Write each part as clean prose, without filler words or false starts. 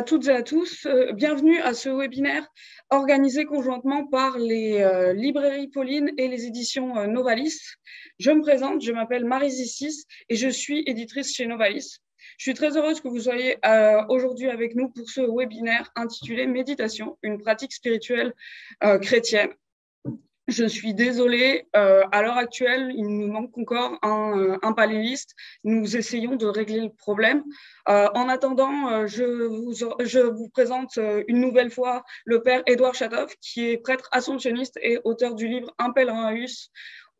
à toutes et à tous. Bienvenue à ce webinaire organisé conjointement par les librairies Pauline et les éditions Novalis. Je me présente, je m'appelle Marie Zissis et je suis éditrice chez Novalis. Je suis très heureuse que vous soyez aujourd'hui avec nous pour ce webinaire intitulé Méditation, une pratique spirituelle chrétienne. Je suis désolée, à l'heure actuelle, il nous manque encore un panéliste. Nous essayons de régler le problème. En attendant, je vous présente une nouvelle fois le père Édouard Chatov, qui est prêtre assomptionniste et auteur du livre Un pèlerin à Hus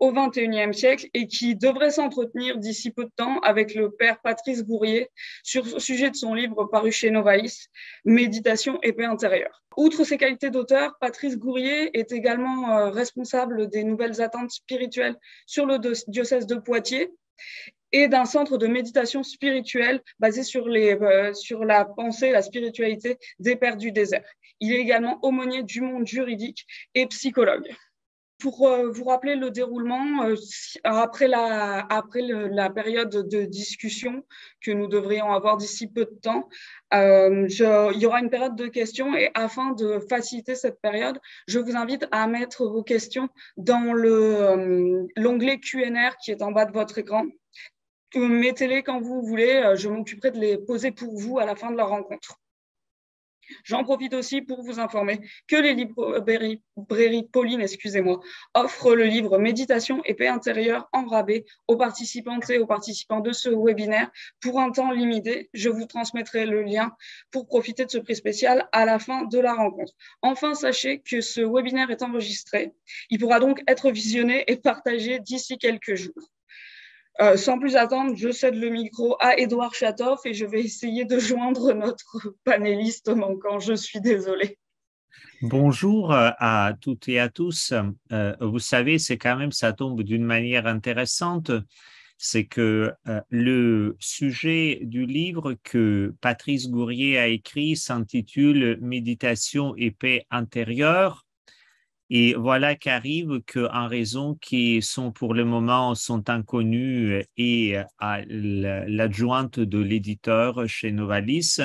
au XXIe siècle et qui devrait s'entretenir d'ici peu de temps avec le père Patrice Gourrier sur le sujet de son livre paru chez Novalis, Méditation et paix intérieure. Outre ses qualités d'auteur, Patrice Gourrier est également responsable des nouvelles attentes spirituelles sur le diocèse de Poitiers et d'un centre de méditation spirituelle basé sur la pensée, la spiritualité des pères du désert. Il est également aumônier du monde juridique et psychologue. Pour vous rappeler le déroulement, après la période de discussion que nous devrions avoir d'ici peu de temps, il y aura une période de questions et afin de faciliter cette période, je vous invite à mettre vos questions dans l'onglet Q&R qui est en bas de votre écran. Mettez-les quand vous voulez, je m'occuperai de les poser pour vous à la fin de la rencontre. J'en profite aussi pour vous informer que les librairies Pauline, offrent le livre Méditation et paix intérieure en rabais aux participantes et aux participants de ce webinaire pour un temps limité. Je vous transmettrai le lien pour profiter de ce prix spécial à la fin de la rencontre. Enfin, sachez que ce webinaire est enregistré. Il pourra donc être visionné et partagé d'ici quelques jours. Sans plus attendre, je cède le micro à Édouard Chatov et je vais essayer de joindre notre panéliste manquant. Je suis désolée. Bonjour à toutes et à tous. Vous savez, c'est quand même, ça tombe d'une manière intéressante. C'est que le sujet du livre que Patrice Gourrier a écrit s'intitule Méditation et paix intérieure. Et voilà qu'arrive qu'en raison qui sont pour le moment sont inconnues et à l'adjointe de l'éditeur chez Novalis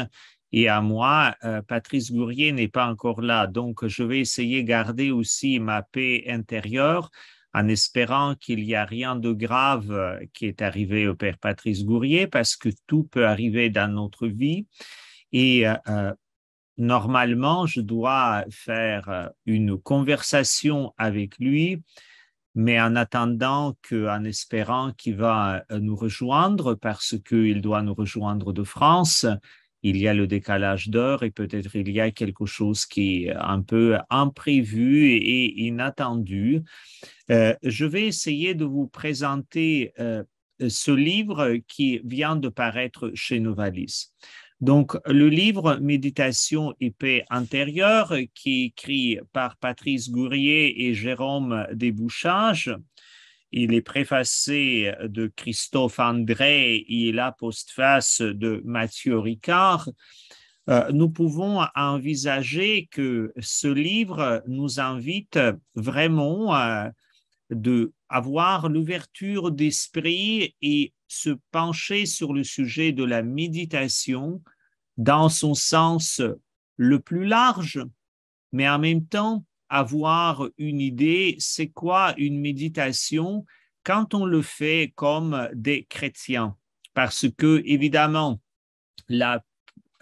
et à moi, Patrice Gourrier n'est pas encore là. Donc, je vais essayer de garder aussi ma paix intérieure en espérant qu'il n'y a rien de grave qui est arrivé au père Patrice Gourrier parce que tout peut arriver dans notre vie. Et normalement, je dois faire une conversation avec lui, mais en attendant en espérant qu'il va nous rejoindre parce qu'il doit nous rejoindre de France, il y a le décalage d'heure et peut-être il y a quelque chose qui est un peu imprévu et inattendu. Je vais essayer de vous présenter ce livre qui vient de paraître chez Novalis. Donc, le livre Méditation et paix intérieure, qui est écrit par Patrice Gourrier et Jérôme Desbouchages, il est préfacé de Christophe André et la postface de Mathieu Ricard. Nous pouvons envisager que ce livre nous invite vraiment de avoir l'ouverture d'esprit et se pencher sur le sujet de la méditation dans son sens le plus large, mais en même temps avoir une idée, c'est quoi une méditation quand on le fait comme des chrétiens. Parce que, évidemment,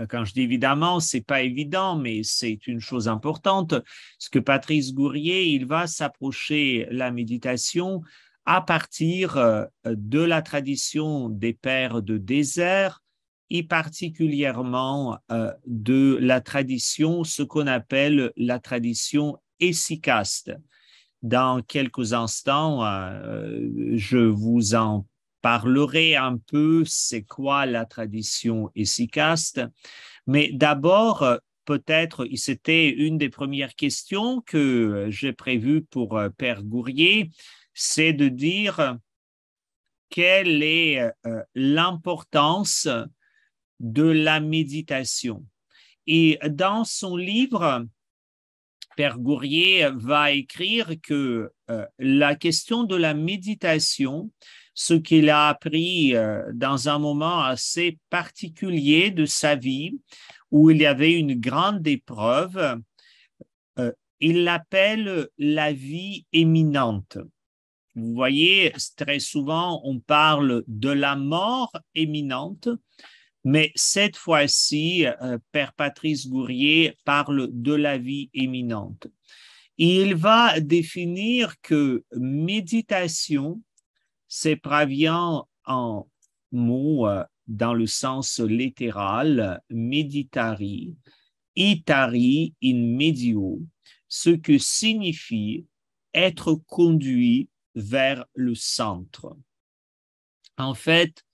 quand je dis évidemment, c'est pas évident, mais c'est une chose importante. Parce que Patrice Gourrier, il va s'approcher la méditation à partir de la tradition des pères de désert et particulièrement de la tradition, ce qu'on appelle la tradition hesychaste. Dans quelques instants, je vous en parlerai un peu c'est quoi la tradition hesychaste, mais d'abord, peut-être, c'était une des premières questions que j'ai prévues pour Père Gourrier, c'est de dire quelle est l'importance de la méditation. Et dans son livre, Père Gourrier va écrire que la question de la méditation, ce qu'il a appris dans un moment assez particulier de sa vie, où il y avait une grande épreuve. Il l'appelle la vie éminente. Vous voyez, très souvent, on parle de la mort éminente, mais cette fois-ci, Père Patrice Gourier parle de la vie éminente. Et il va définir que méditation, c'est prévient en mots dans le sens littéral, meditari, itari in medio, ce que signifie être conduit vers le centre. En fait,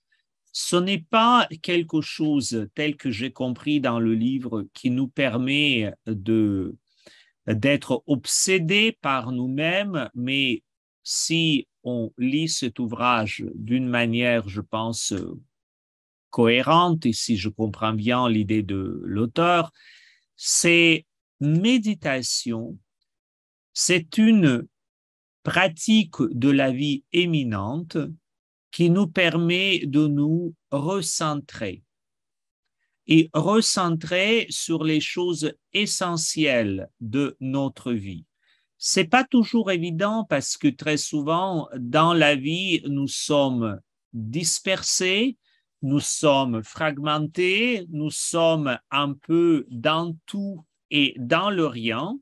ce n'est pas quelque chose tel que j'ai compris dans le livre qui nous permet d'être obsédés par nous-mêmes, mais si on lit cet ouvrage d'une manière, je pense, cohérente, et si je comprends bien l'idée de l'auteur, c'est méditation, c'est une pratique de la vie éminente qui nous permet de nous recentrer et recentrer sur les choses essentielles de notre vie. C'est pas toujours évident parce que très souvent dans la vie, nous sommes dispersés, nous sommes fragmentés, nous sommes un peu dans tout et dans le rien.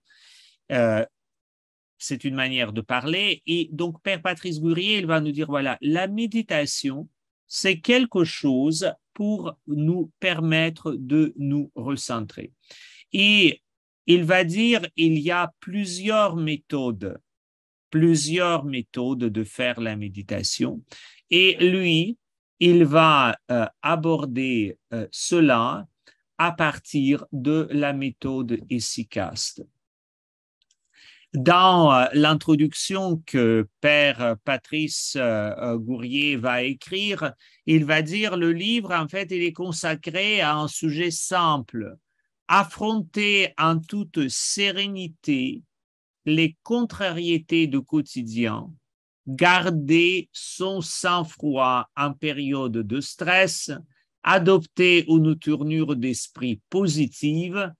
C'est une manière de parler. Et donc, Père Patrice Gourier, il va nous dire, voilà, la méditation, c'est quelque chose pour nous permettre de nous recentrer. Et il va dire, il y a plusieurs méthodes de faire la méditation. Et lui, il va aborder cela à partir de la méthode Hesychaste. Dans l'introduction que Père Patrice Gourier va écrire, il va dire le livre, en fait, il est consacré à un sujet simple, affronter en toute sérénité les contrariétés du quotidien, garder son sang-froid en période de stress, adopter une tournure d'esprit positive,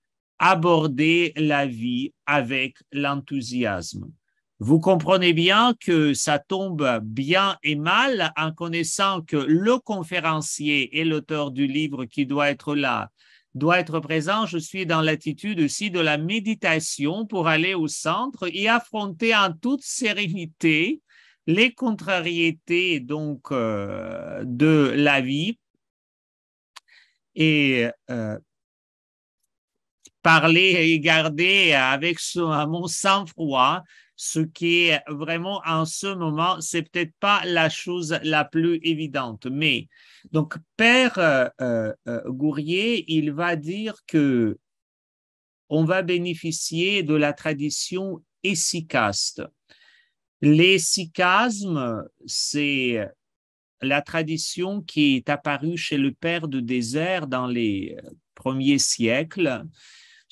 aborder la vie avec l'enthousiasme. Vous comprenez bien que ça tombe bien et mal en connaissant que le conférencier et l'auteur du livre qui doit être là, doit être présent. Je suis dans l'attitude aussi de la méditation pour aller au centre et affronter en toute sérénité les contrariétés donc de la vie et parler et garder avec mon sang-froid, ce qui est vraiment en ce moment, c'est peut-être pas la chose la plus évidente. Mais donc, Père Gourier, il va dire que on va bénéficier de la tradition hesychaste. L'hesychasme, c'est la tradition qui est apparue chez le Père de Désert dans les premiers siècles,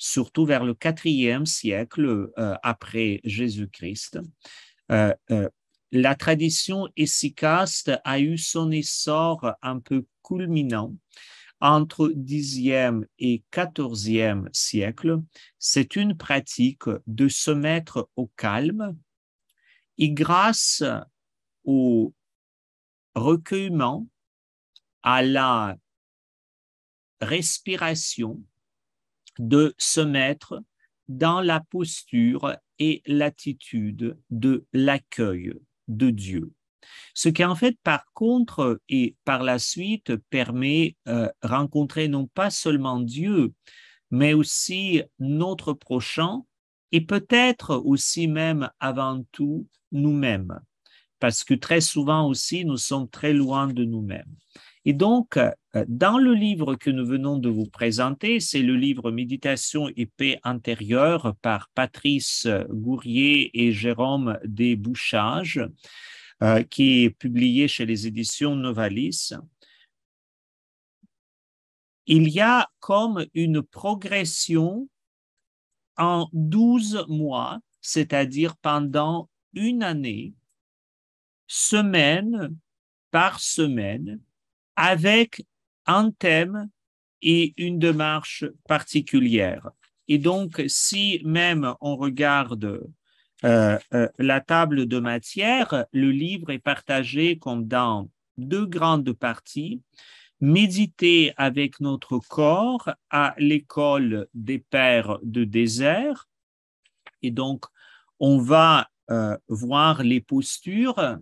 surtout vers le IVe siècle après Jésus-Christ. La tradition hesychaste a eu son essor un peu culminant entre Xe et XIVe siècle. C'est une pratique de se mettre au calme et grâce au recueillement, à la respiration, de se mettre dans la posture et l'attitude de l'accueil de Dieu. Ce qui en fait, par contre, et par la suite, permet rencontrer non pas seulement Dieu, mais aussi notre prochain et peut-être aussi même avant tout nous-mêmes. Parce que très souvent aussi, nous sommes très loin de nous-mêmes. Et donc, dans le livre que nous venons de vous présenter, c'est le livre Méditation et paix intérieure par Patrice Gourier et Jérôme Desbouchages, qui est publié chez les éditions Novalis. Il y a comme une progression en 12 mois, c'est-à-dire pendant une année, semaine par semaine, avec un thème et une démarche particulière. Et donc, si même on regarde la table de matière, le livre est partagé comme dans deux grandes parties. Méditer avec notre corps à l'école des pères de désert. Et donc, on va voir les postures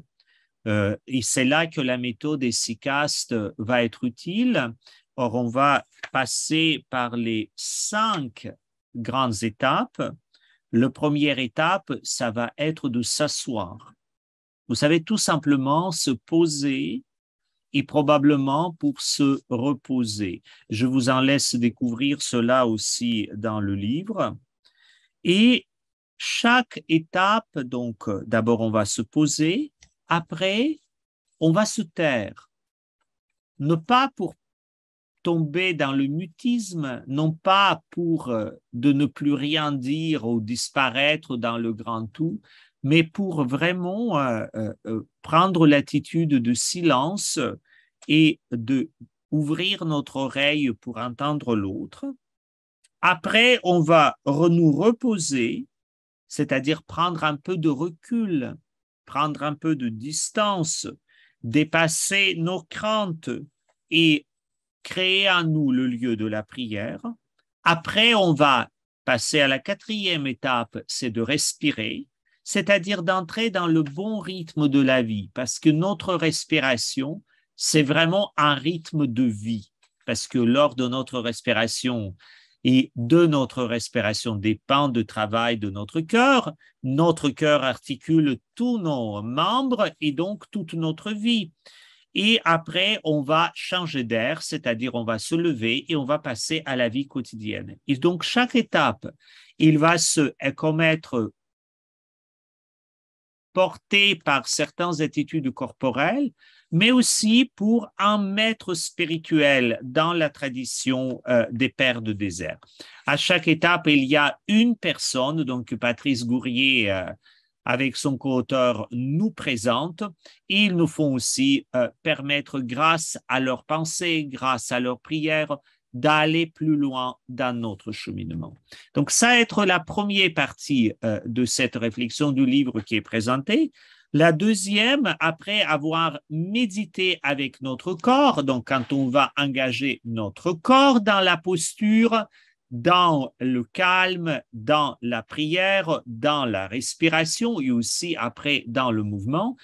et c'est là que la méthode ESICAST va être utile. Or, on va passer par les 5 grandes étapes. La première étape, ça va être de s'asseoir. Vous savez, tout simplement se poser et probablement pour se reposer. Je vous en laisse découvrir cela aussi dans le livre. Et chaque étape, donc d'abord on va se poser, après on va se taire. Ne pas pour tomber dans le mutisme, non pas pour de ne plus rien dire ou disparaître dans le grand tout, mais pour vraiment prendre l'attitude de silence et de ouvrir notre oreille pour entendre l'autre. Après, on va nous reposer, c'est-à-dire prendre un peu de recul, prendre un peu de distance, dépasser nos craintes et créer en nous le lieu de la prière. Après, on va passer à la 4e étape, c'est de respirer, c'est-à-dire d'entrer dans le bon rythme de la vie, parce que notre respiration, c'est vraiment un rythme de vie, parce que lors de notre respiration et de notre respiration dépend du travail de notre cœur. Notre cœur articule tous nos membres et donc toute notre vie. Et après, on va changer d'air, c'est-à-dire on va se lever et on va passer à la vie quotidienne. Et donc, chaque étape, il va comme être porté par certaines attitudes corporelles, mais aussi pour un maître spirituel dans la tradition des pères de désert. À chaque étape, il y a une personne, donc Patrice Gourier, avec son co-auteur, nous présente. Et ils nous font aussi permettre, grâce à leurs pensées, grâce à leurs prières, d'aller plus loin dans notre cheminement. Donc, ça va être la première partie de cette réflexion du livre qui est présentée. La deuxième, après avoir médité avec notre corps, donc quand on va engager notre corps dans la posture, dans le calme, dans la prière, dans la respiration et aussi après dans le mouvement,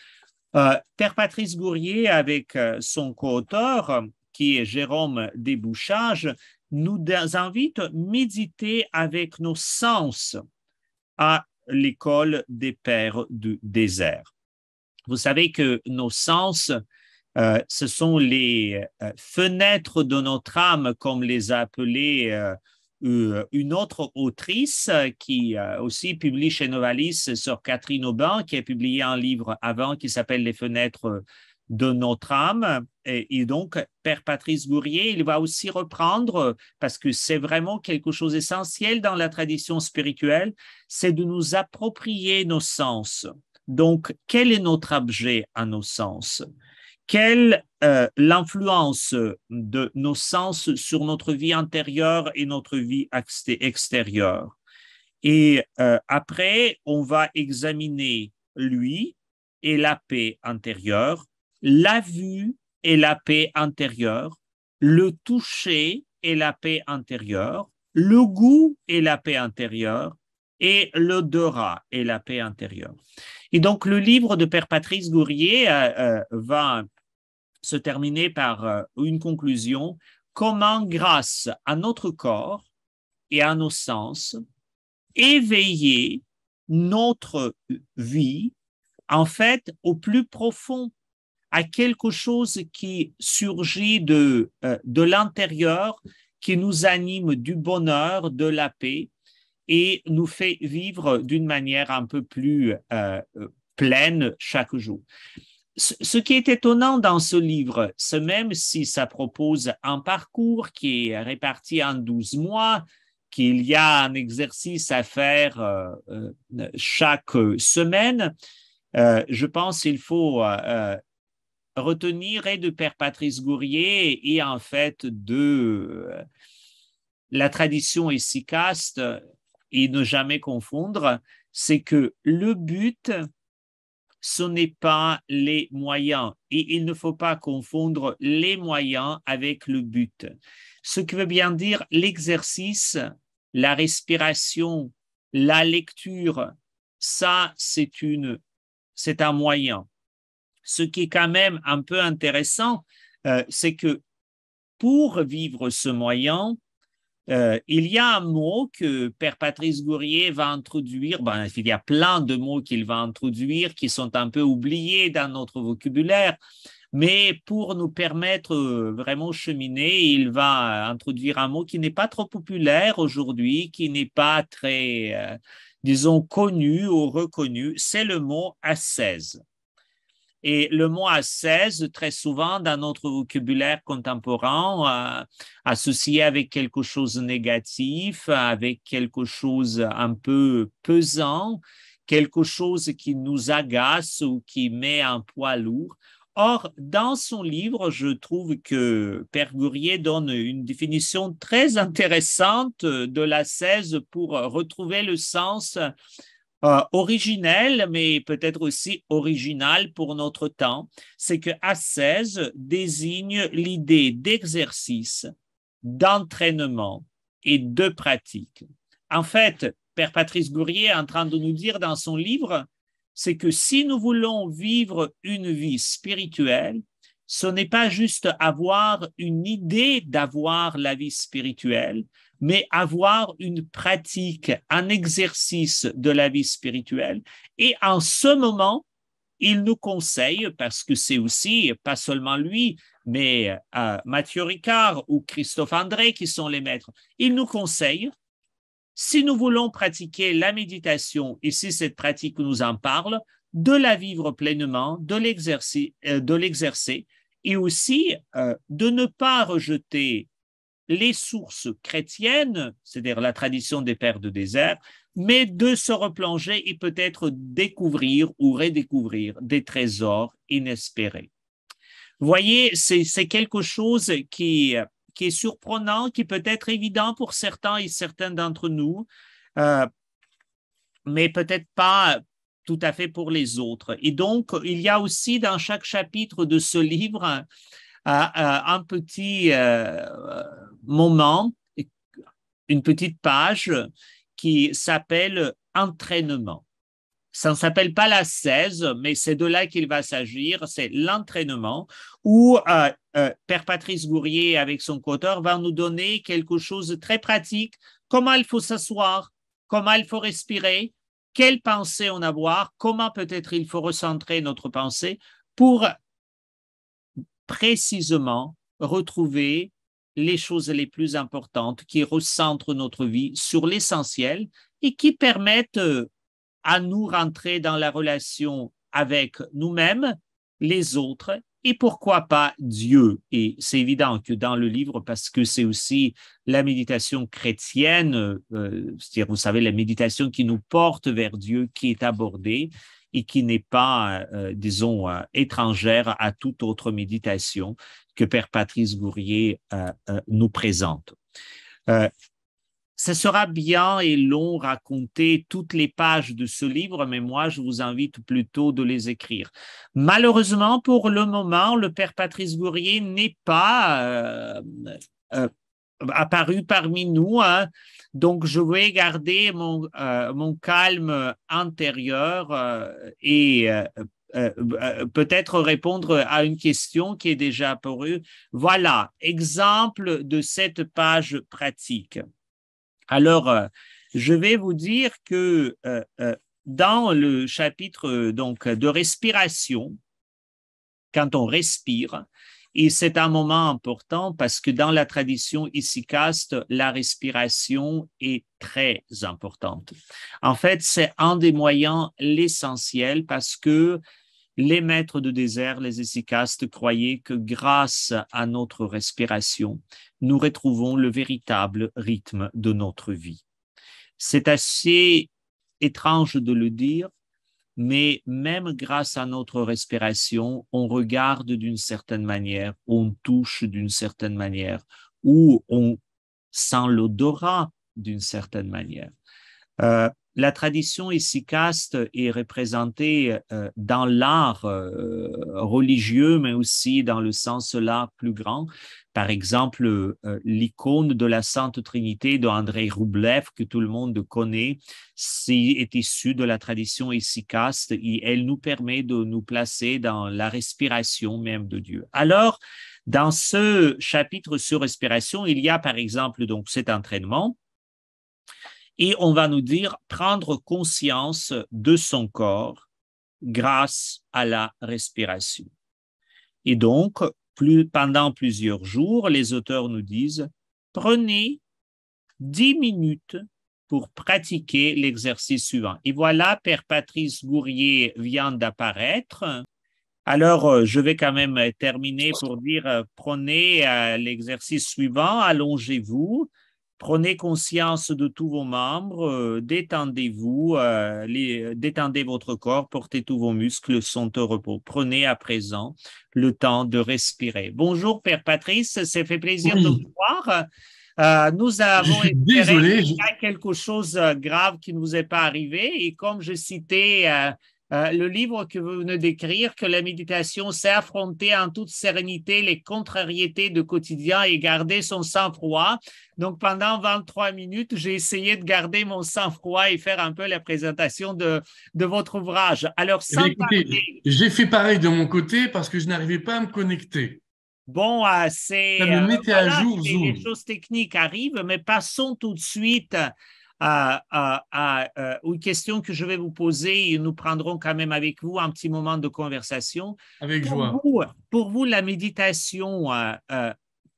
Père Patrice Gourier, avec son co-auteur, qui est Jérôme Desbouchages, nous invite à méditer avec nos sens à l'école des pères du désert. Vous savez que nos sens, ce sont les fenêtres de notre âme, comme les a appelés une autre autrice qui aussi publie chez Novalis, sœur Catherine Aubin, qui a publié un livre avant qui s'appelle Les fenêtres de notre âme. Et donc, Père Patrice Gourier, il va aussi reprendre, parce que c'est vraiment quelque chose d'essentiel dans la tradition spirituelle, c'est de nous approprier nos sens. Donc, quel est notre objet à nos sens? Quelle l'influence de nos sens sur notre vie intérieure et notre vie extérieure? Et après, on va examiner lui et la paix intérieure, la vue et la paix intérieure, le toucher et la paix intérieure, le goût et la paix intérieure, et l'odorat et la paix intérieure. Et donc, le livre de Père Patrice Gourier va se terminer par une conclusion: comment, grâce à notre corps et à nos sens, éveiller notre vie, en fait, au plus profond, à quelque chose qui surgit de l'intérieur, qui nous anime du bonheur, de la paix, et nous fait vivre d'une manière un peu plus pleine chaque jour. Ce qui est étonnant dans ce livre, c'est même si ça propose un parcours qui est réparti en 12 mois, qu'il y a un exercice à faire chaque semaine, je pense qu'il faut retenir est de Père Patrice Gourier et en fait de la tradition essicaste et ne jamais confondre, c'est que le but, ce n'est pas les moyens et il ne faut pas confondre les moyens avec le but. Ce qui veut bien dire l'exercice, la respiration, la lecture, ça c'est un moyen. Ce qui est quand même un peu intéressant, c'est que pour vivre ce moyen, il y a un mot que Père Patrice Gourier va introduire. Il y a plein de mots qu'il va introduire qui sont un peu oubliés dans notre vocabulaire, mais pour nous permettre vraiment cheminer, il va introduire un mot qui n'est pas trop populaire aujourd'hui, qui n'est pas très, disons, connu ou reconnu, c'est le mot ascèse. Et le mot ascèse, très souvent dans notre vocabulaire contemporain, associé avec quelque chose de négatif, avec quelque chose un peu pesant, quelque chose qui nous agace ou qui met un poids lourd. Or, dans son livre, je trouve que Père Gourier donne une définition très intéressante de l'ascèse pour retrouver le sens originel, mais peut-être aussi original pour notre temps, c'est que ascèse désigne l'idée d'exercice, d'entraînement et de pratique. En fait, Père Patrice Gourier est en train de nous dire dans son livre, c'est que si nous voulons vivre une vie spirituelle, ce n'est pas juste avoir une idée d'avoir la vie spirituelle, mais avoir une pratique, un exercice de la vie spirituelle. Et en ce moment, il nous conseille, parce que c'est aussi, pas seulement lui, mais Mathieu Ricard ou Christophe André qui sont les maîtres, il nous conseille, si nous voulons pratiquer la méditation, et si cette pratique nous en parle, de la vivre pleinement, de l'exercer, et aussi de ne pas rejeter les sources chrétiennes, c'est-à-dire la tradition des pères de désert, mais de se replonger et peut-être découvrir ou redécouvrir des trésors inespérés. Vous voyez, c'est quelque chose qui est surprenant, qui peut être évident pour certains et certains d'entre nous, mais peut-être pas tout à fait pour les autres. Et donc, il y a aussi dans chaque chapitre de ce livre un petit moment, une petite page qui s'appelle entraînement. Ça ne s'appelle pas l'ascèse, mais c'est de là qu'il va s'agir, c'est l'entraînement, où Père Patrice Gourier, avec son co-auteur, va nous donner quelque chose de très pratique, comment il faut s'asseoir, comment il faut respirer, quelle pensée en avoir, comment peut-être il faut recentrer notre pensée pour précisément retrouver les choses les plus importantes qui recentrent notre vie sur l'essentiel et qui permettent à nous rentrer dans la relation avec nous-mêmes, les autres et pourquoi pas Dieu. Et c'est évident que dans le livre, parce que c'est aussi la méditation chrétienne, c'est-à-dire, vous savez, la méditation qui nous porte vers Dieu, qui est abordée et qui n'est pas, disons, étrangère à toute autre méditation que Père Patrice Gourier nous présente. Ce sera bien et long raconter toutes les pages de ce livre, mais moi, je vous invite plutôt de les écrire. Malheureusement, pour le moment, le Père Patrice Gourier n'est pas apparu parmi nous, hein. Donc, je vais garder mon calme intérieur et peut-être répondre à une question qui est déjà apparue. Voilà, exemple de cette page pratique. Alors, je vais vous dire que dans le chapitre donc, de respiration, quand on respire, et c'est un moment important parce que dans la tradition essicaste, la respiration est très importante. En fait, c'est un des moyens l'essentiel parce que les maîtres de désert, les essicastes, croyaient que grâce à notre respiration, nous retrouvons le véritable rythme de notre vie. C'est assez étrange de le dire, mais même grâce à notre respiration, on regarde d'une certaine manière, on touche d'une certaine manière, ou on sent l'odorat d'une certaine manière. La tradition essicaste est représentée dans l'art religieux, mais aussi dans le sens l'art plus grand. Par exemple, l'icône de la Sainte Trinité d'Andrei Roublev, que tout le monde connaît, est issue de la tradition essicaste et elle nous permet de nous placer dans la respiration même de Dieu. Alors, dans ce chapitre sur respiration, il y a par exemple donc cet entraînement. Et on va nous dire prendre conscience de son corps grâce à la respiration. Et donc, pendant plusieurs jours, les auteurs nous disent, prenez 10 minutes pour pratiquer l'exercice suivant. Et voilà, Père Patrice Gourrier vient d'apparaître. Alors, je vais quand même terminer pour dire, prenez l'exercice suivant, allongez-vous. Prenez conscience de tous vos membres, détendez-vous, détendez votre corps, portez tous vos muscles sont au repos. Prenez à présent le temps de respirer. Bonjour Père Patrice, ça fait plaisir de vous voir. Nous avons espéré qu'il y a quelque chose de grave qui ne vous est pas arrivé et comme je citais le livre que vous venez d'écrire, que la méditation, c'est affronter en toute sérénité les contrariétés du quotidien et garder son sang-froid. Donc, pendant 23 minutes, j'ai essayé de garder mon sang-froid et faire un peu la présentation de votre ouvrage. Alors, j'ai fait pareil de mon côté parce que je n'arrivais pas à me connecter. Bon, c'est ça me mettait à jour Zoom. Les choses techniques arrivent, mais passons tout de suite une question que je vais vous poser et nous prendrons quand même avec vous un petit moment de conversation. Avec joie. Pour vous, la méditation,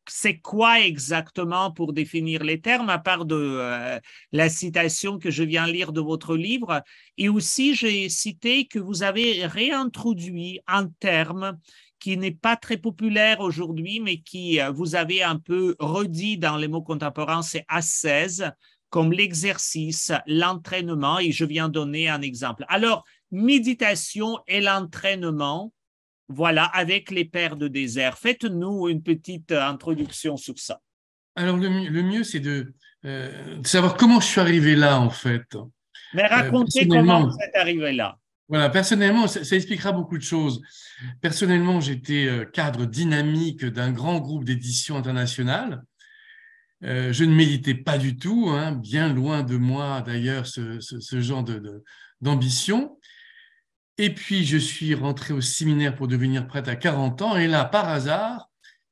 c'est quoi exactement pour définir les termes, à part de la citation que je viens lire de votre livre? Et aussi, j'ai cité que vous avez réintroduit un terme qui n'est pas très populaire aujourd'hui, mais qui vous avez un peu redit dans les mots contemporains, c'est ascèse, comme l'exercice, l'entraînement, et je viens donner un exemple. Alors, méditation et l'entraînement, voilà, avec les pères de désert. Faites-nous une petite introduction sur ça. Alors, le mieux, c'est de savoir comment je suis arrivé là, en fait. Mais racontez comment vous êtes arrivé là. Voilà, personnellement, ça expliquera beaucoup de choses. Personnellement, j'étais cadre dynamique d'un grand groupe d'édition internationale. Je ne méditais pas du tout, hein, bien loin de moi d'ailleurs ce genre d'ambition. Et puis, je suis rentré au séminaire pour devenir prêtre à 40 ans. Et là, par hasard,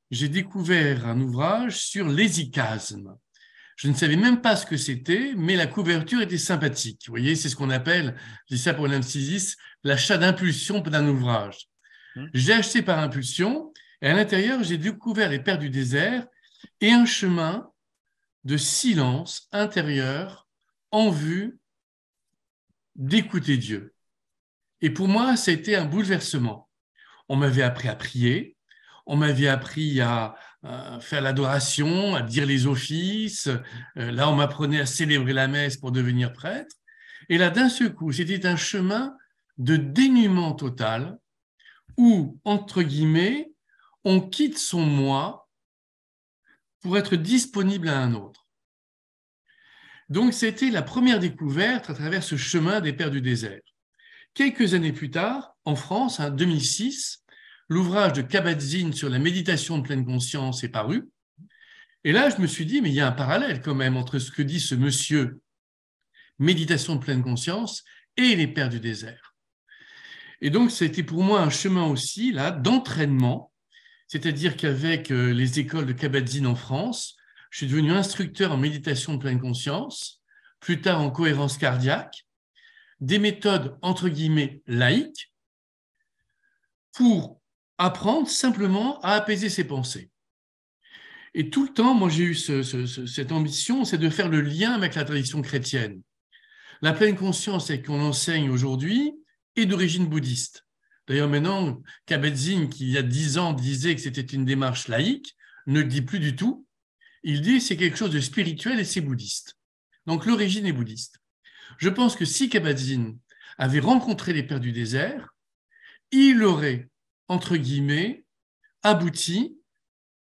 j'ai découvert un ouvrage sur l'hésychasme. Je ne savais même pas ce que c'était, mais la couverture était sympathique. Vous voyez, c'est ce qu'on appelle, je dis ça pour l'M6, l'achat d'impulsion d'un ouvrage. J'ai acheté par impulsion et à l'intérieur, j'ai découvert les Pères du désert et un chemin de silence intérieur en vue d'écouter Dieu. Et pour moi, ça a été un bouleversement. On m'avait appris à prier, on m'avait appris à faire l'adoration, à dire les offices. Là, on m'apprenait à célébrer la messe pour devenir prêtre. Et là, d'un seul coup, c'était un chemin de dénuement total où, entre guillemets, on quitte son moi pour être disponible à un autre. Donc, c'était la première découverte à travers ce chemin des Pères du désert. Quelques années plus tard, en France, en 2006, l'ouvrage de Kabat-Zinn sur la méditation de pleine conscience est paru. Et là, je me suis dit, mais il y a un parallèle quand même entre ce que dit ce monsieur, méditation de pleine conscience, et les Pères du désert. Et donc, c'était pour moi un chemin aussi là d'entraînement, c'est-à-dire qu'avec les écoles de Kabat-Zinn en France, je suis devenu instructeur en méditation de pleine conscience, plus tard en cohérence cardiaque, des méthodes entre guillemets laïques pour apprendre simplement à apaiser ses pensées. Et tout le temps, moi, j'ai eu cette ambition, c'est de faire le lien avec la tradition chrétienne. La pleine conscience qu'on enseigne aujourd'hui est d'origine bouddhiste. D'ailleurs, maintenant, Kabat-Zinn, qui il y a 10 ans disait que c'était une démarche laïque, ne le dit plus du tout. Il dit que c'est quelque chose de spirituel et c'est bouddhiste. Donc, l'origine est bouddhiste. Je pense que si Kabat-Zinn avait rencontré les pères du désert, il aurait, entre guillemets, abouti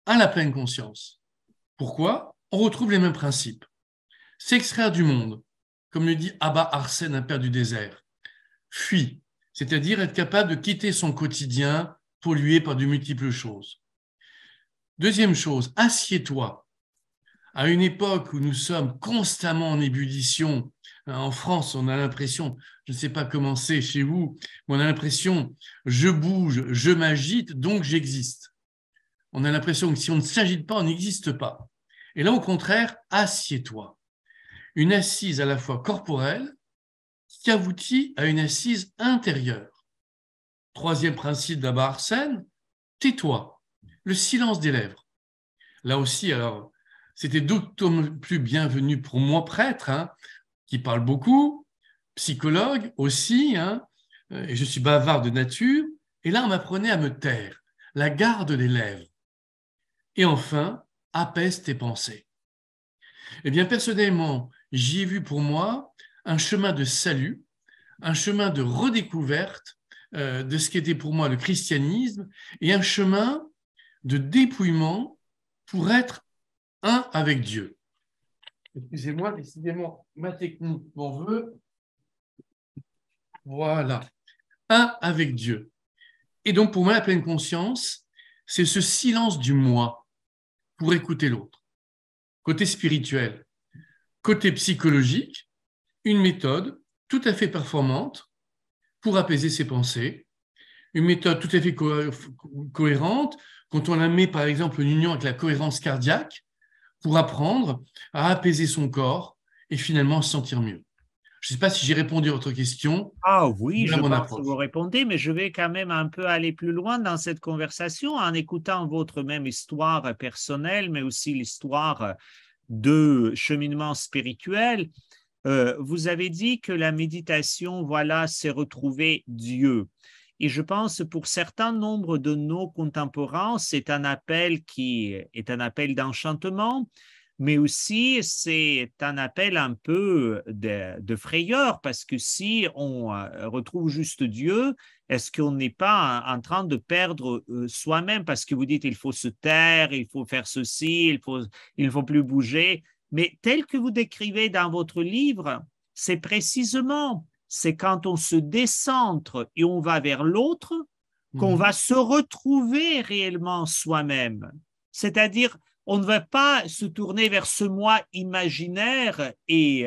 à la pleine conscience. Pourquoi? On retrouve les mêmes principes. S'extraire du monde, comme le dit Abba Arsène, un père du désert. Fuis, c'est-à-dire être capable de quitter son quotidien pollué par de multiples choses. Deuxième chose, assieds-toi. À une époque où nous sommes constamment en ébullition, en France, on a l'impression, je ne sais pas comment c'est chez vous, mais on a l'impression, je bouge, je m'agite, donc j'existe. On a l'impression que si on ne s'agite pas, on n'existe pas. Et là, au contraire, assieds-toi. Une assise à la fois corporelle qui aboutit à une assise intérieure. Troisième principe d'Abba Arsène, tais-toi, le silence des lèvres. Là aussi, alors, c'était d'autant plus bienvenu pour moi, prêtre, qui parle beaucoup, psychologue aussi, et je suis bavard de nature, et là, on m'apprenait à me taire, la garde des lèvres. Et enfin, apaise tes pensées. Eh bien, personnellement, j'y ai vu pour moi un chemin de salut, un chemin de redécouverte de ce qu'était pour moi le christianisme et un chemin de dépouillement pour être un avec Dieu. Excusez-moi, décidément, ma technique m'en veut. Voilà, un avec Dieu. Et donc, pour moi, la pleine conscience, c'est ce silence du moi pour écouter l'autre. Côté spirituel, côté psychologique, une méthode tout à fait performante pour apaiser ses pensées, une méthode tout à fait cohérente quand on la met par exemple en union avec la cohérence cardiaque pour apprendre à apaiser son corps et finalement se sentir mieux. Je ne sais pas si j'ai répondu à votre question. Ah oui, Voilà je mon pense approche. que vous répondez, mais je vais quand même un peu aller plus loin dans cette conversation en écoutant votre même histoire personnelle, mais aussi l'histoire de cheminement spirituel. Vous avez dit que la méditation, voilà, c'est retrouver Dieu. Et je pense pour certains nombres de nos contemporains, c'est un appel qui est un appel d'enchantement, mais aussi c'est un appel un peu de frayeur, parce que si on retrouve juste Dieu, est-ce qu'on n'est pas en train de perdre soi-même? Parce que vous dites il faut se taire, il faut faire ceci, il faut plus bouger. Mais tel que vous décrivez dans votre livre, c'est précisément, c'est quand on se décentre et on va vers l'autre qu'on va se retrouver réellement soi-même. C'est-à-dire, on ne va pas se tourner vers ce moi imaginaire et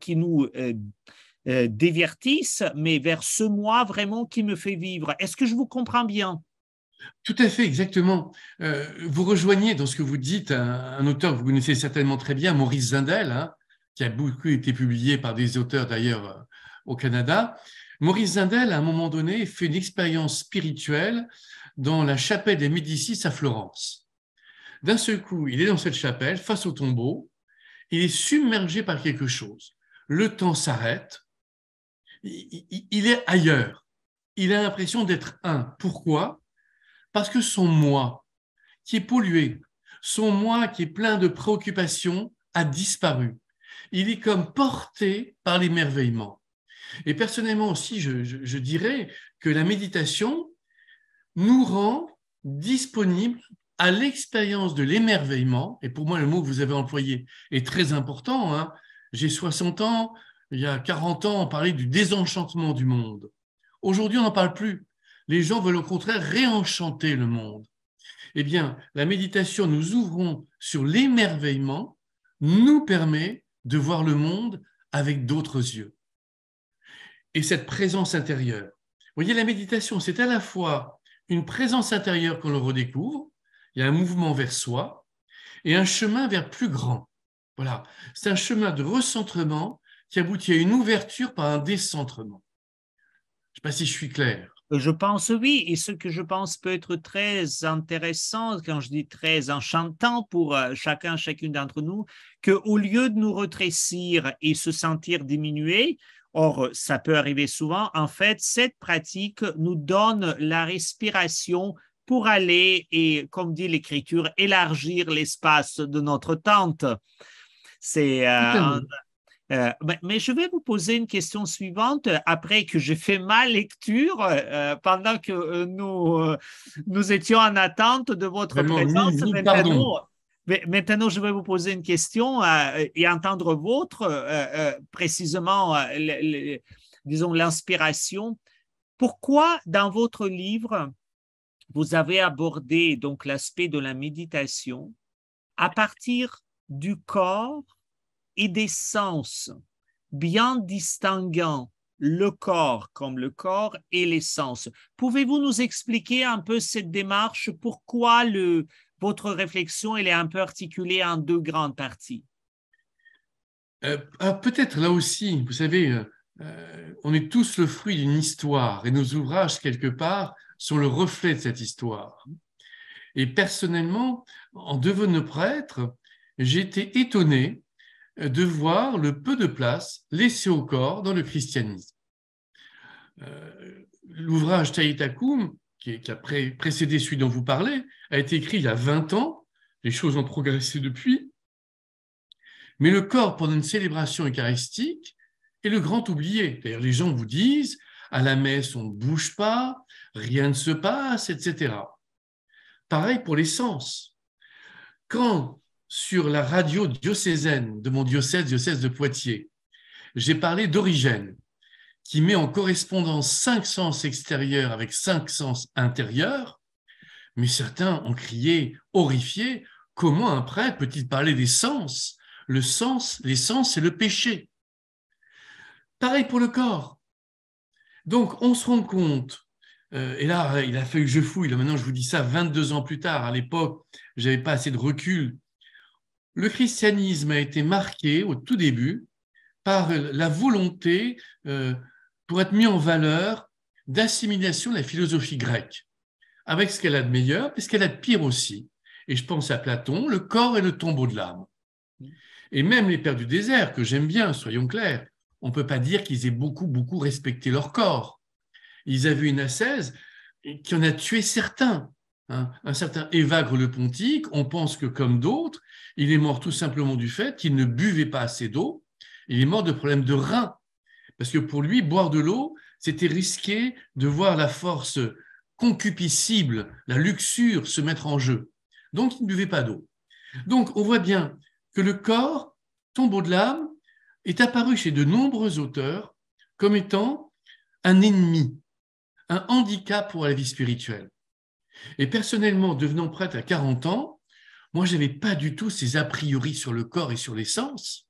qui nous divertisse, mais vers ce moi vraiment qui me fait vivre. Est-ce que je vous comprends bien? Tout à fait, exactement. Vous rejoignez dans ce que vous dites un auteur que vous connaissez certainement très bien, Maurice Zindel, qui a beaucoup été publié par des auteurs d'ailleurs au Canada. Maurice Zindel, à un moment donné, fait une expérience spirituelle dans la chapelle des Médicis à Florence. D'un seul coup, il est dans cette chapelle, face au tombeau, il est submergé par quelque chose. Le temps s'arrête, il est ailleurs. Il a l'impression d'être un. Pourquoi ? Parce que son moi, qui est pollué, son moi qui est plein de préoccupations, a disparu. Il est comme porté par l'émerveillement. Et personnellement aussi, je dirais que la méditation nous rend disponibles à l'expérience de l'émerveillement. Et pour moi, le mot que vous avez employé est très important. J'ai 60 ans, il y a 40 ans, on parlait du désenchantement du monde. Aujourd'hui, on n'en parle plus. Les gens veulent au contraire réenchanter le monde. Eh bien, la méditation, nous ouvrons sur l'émerveillement, nous permet de voir le monde avec d'autres yeux. Et cette présence intérieure. Vous voyez, la méditation, c'est à la fois une présence intérieure qu'on le redécouvre, il y a un mouvement vers soi, et un chemin vers plus grand. Voilà, c'est un chemin de recentrement qui aboutit à une ouverture par un décentrement. Je ne sais pas si je suis clair. Je pense oui, et ce que je pense peut être très intéressant, quand je dis très enchantant pour chacune d'entre nous, qu'au lieu de nous retrécir et se sentir diminué, or ça peut arriver souvent, en fait, cette pratique nous donne la respiration pour aller, et comme dit l'Écriture, élargir l'espace de notre tente. C'est Mais je vais vous poser une question suivante après que j'ai fait ma lecture pendant que nous étions en attente de votre Vraiment, présence. mille pardons. Maintenant, je vais vous poser une question et entendre votre, précisément, disons, l'inspiration. Pourquoi dans votre livre, vous avez abordé donc l'aspect de la méditation à partir du corps et des sens, bien distinguant le corps comme le corps et les sens? Pouvez-vous nous expliquer un peu cette démarche? Pourquoi votre réflexion elle est un peu articulée en deux grandes parties? Peut-être là aussi, vous savez, on est tous le fruit d'une histoire et nos ouvrages, quelque part, sont le reflet de cette histoire. Et personnellement, en devenant prêtre, j'ai été étonné de voir le peu de place laissée au corps dans le christianisme. L'ouvrage Thaïta Koum, qui a précédé celui dont vous parlez, a été écrit il y a 20 ans, les choses ont progressé depuis, mais le corps, pendant une célébration eucharistique, est le grand oublié. D'ailleurs, les gens vous disent, à la messe, on ne bouge pas, rien ne se passe, etc. Pareil pour les sens. Quand, sur la radio diocésaine de mon diocèse de Poitiers, j'ai parlé d'Origène, qui met en correspondance 5 sens extérieurs avec 5 sens intérieurs, mais certains ont crié, horrifiés, comment un prêtre peut-il parler des sens? Les sens, c'est le péché. Pareil pour le corps. Donc, on se rend compte, et là, il a fallu que je fouille, là, maintenant je vous dis ça 22 ans plus tard, à l'époque, je n'avais pas assez de recul. Le christianisme a été marqué au tout début par la volonté, pour être mis en valeur, d'assimilation de la philosophie grecque, avec ce qu'elle a de meilleur, mais ce qu'elle a de pire aussi. Et je pense à Platon, le corps est le tombeau de l'âme. Et même les pères du désert, que j'aime bien, soyons clairs, on ne peut pas dire qu'ils aient beaucoup respecté leur corps. Ils avaient une ascèse qui en a tué certains. Un certain Évagre le Pontique, on pense que comme d'autres, il est mort tout simplement du fait qu'il ne buvait pas assez d'eau. Il est mort de problèmes de reins. Parce que pour lui, boire de l'eau, c'était risquer de voir la force concupiscible, la luxure se mettre en jeu. Donc, il ne buvait pas d'eau. Donc, on voit bien que le corps, tombeau de l'âme, est apparu chez de nombreux auteurs comme étant un ennemi, un handicap pour la vie spirituelle. Et personnellement, devenant prêtre à 40 ans, moi, je n'avais pas du tout ces a priori sur le corps et sur les sens.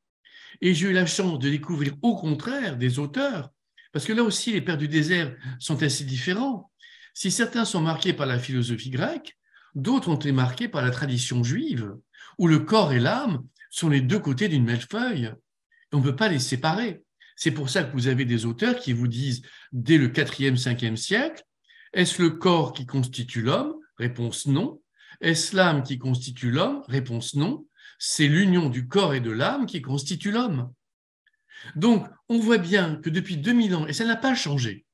Et j'ai eu la chance de découvrir au contraire des auteurs, parce que là aussi, les pères du désert sont assez différents. Si certains sont marqués par la philosophie grecque, d'autres ont été marqués par la tradition juive, où le corps et l'âme sont les deux côtés d'une même feuille. On ne peut pas les séparer. C'est pour ça que vous avez des auteurs qui vous disent, dès le 4e, 5e siècle, est-ce le corps qui constitue l'homme? Réponse non. Est-ce l'âme qui constitue l'homme? Réponse non. C'est l'union du corps et de l'âme qui constitue l'homme. Donc, on voit bien que depuis 2000 ans, et ça n'a pas changé,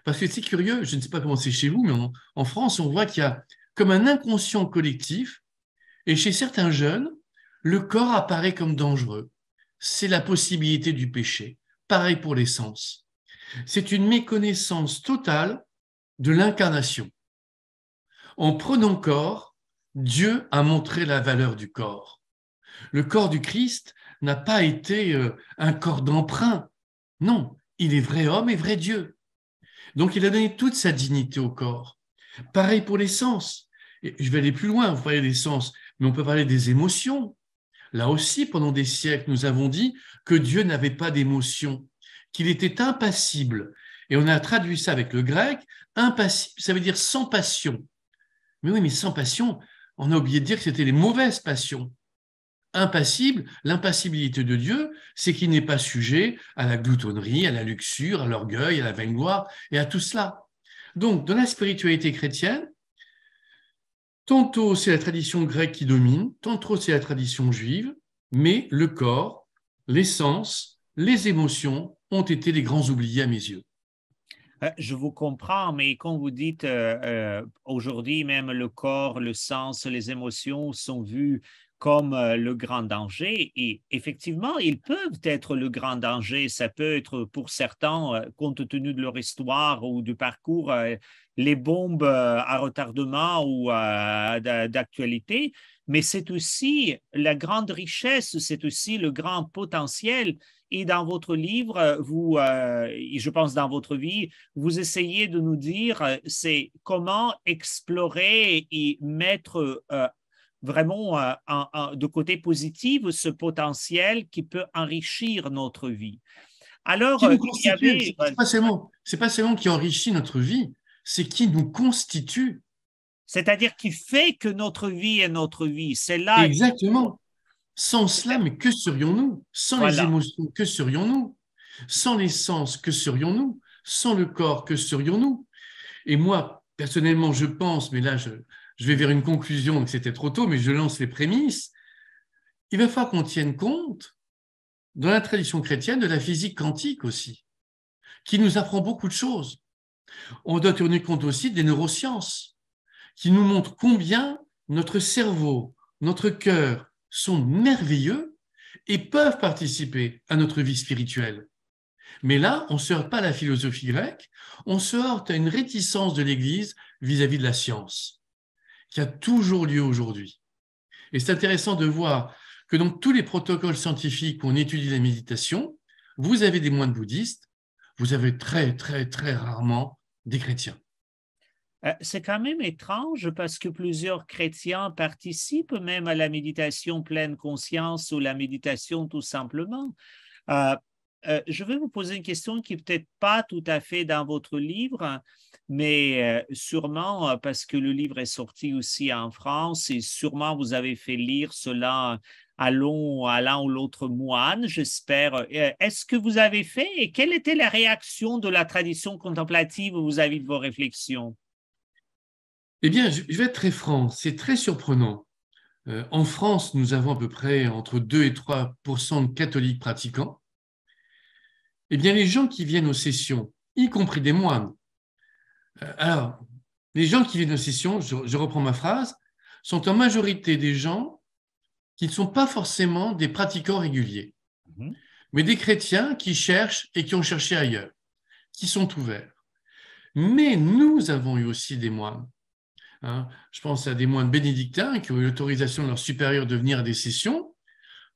parce que c'est curieux, je ne sais pas comment c'est chez vous, mais en France, on voit qu'il y a comme un inconscient collectif, et chez certains jeunes, le corps apparaît comme dangereux. C'est la possibilité du péché. Pareil pour les sens. C'est une méconnaissance totale de l'incarnation. En prenant corps, Dieu a montré la valeur du corps. Le corps du Christ n'a pas été un corps d'emprunt. Non, il est vrai homme et vrai Dieu. Donc, il a donné toute sa dignité au corps. Pareil pour les sens. Et je vais aller plus loin, vous parlez des sens, mais on peut parler des émotions. Là aussi, pendant des siècles, nous avons dit que Dieu n'avait pas d'émotion, qu'il était impassible. Et on a traduit ça avec le grec, impassible, ça veut dire sans passion. Mais oui, mais sans passion, on a oublié de dire que c'était les mauvaises passions. Impassible, l'impassibilité de Dieu, c'est qu'il n'est pas sujet à la gloutonnerie, à la luxure, à l'orgueil, à la vaingloire et à tout cela. Donc, dans la spiritualité chrétienne, tantôt c'est la tradition grecque qui domine, tantôt c'est la tradition juive, mais le corps, les sens, les émotions ont été les grands oubliés à mes yeux. Je vous comprends, mais quand vous dites aujourd'hui même le corps, le sens, les émotions sont vus comme le grand danger. Et effectivement, ils peuvent être le grand danger. Ça peut être pour certains, compte tenu de leur histoire ou du parcours, les bombes à retardement ou d'actualité. Mais c'est aussi la grande richesse, c'est aussi le grand potentiel. Et dans votre livre, vous, je pense dans votre vie, vous essayez de nous dire c'est comment explorer et mettre vraiment de côté positif ce potentiel qui peut enrichir notre vie. Alors, Qui nous il y constitue, avait… c'est pas seulement qui enrichit notre vie, c'est qui nous constitue. C'est-à-dire qui fait que notre vie est notre vie. C'est là… Exactement. Sans cela, mais que serions-nous? Sans les Voilà. émotions, que serions-nous? Sans les sens, que serions-nous? Sans le corps, que serions-nous? Et moi, personnellement, je pense, mais là, je vais vers une conclusion, donc c'était trop tôt, mais je lance les prémices. Il va falloir qu'on tienne compte, dans la tradition chrétienne, de la physique quantique aussi, qui nous apprend beaucoup de choses. On doit tenir compte aussi des neurosciences, qui nous montrent combien notre cerveau, notre cœur sont merveilleux et peuvent participer à notre vie spirituelle. Mais là, on ne se heurte pas à la philosophie grecque, on se heurte à une réticence de l'Église vis-à-vis de la science, qui a toujours lieu aujourd'hui. Et c'est intéressant de voir que dans tous les protocoles scientifiques où on étudie la méditation, vous avez des moines bouddhistes, vous avez très, très, très rarement des chrétiens. C'est quand même étrange parce que plusieurs chrétiens participent même à la méditation pleine conscience ou la méditation tout simplement. Je vais vous poser une question qui n'est peut-être pas tout à fait dans votre livre, mais sûrement parce que le livre est sorti aussi en France et sûrement vous avez fait lire cela à l'un ou l'autre moine, j'espère. Est-ce que vous avez fait et quelle était la réaction de la tradition contemplative vis-à-vis de vos réflexions? Eh bien, je vais être très franc, c'est très surprenant. En France, nous avons à peu près entre 2 et 3% de catholiques pratiquants. Eh bien, les gens qui viennent aux sessions, y compris des moines, alors, les gens qui viennent aux sessions, je reprends ma phrase, sont en majorité des gens qui ne sont pas forcément des pratiquants réguliers, mais des chrétiens qui cherchent et qui ont cherché ailleurs, qui sont ouverts. Mais nous avons eu aussi des moines. Je pense à des moines bénédictins qui ont eu l'autorisation de leur supérieur de venir à des sessions,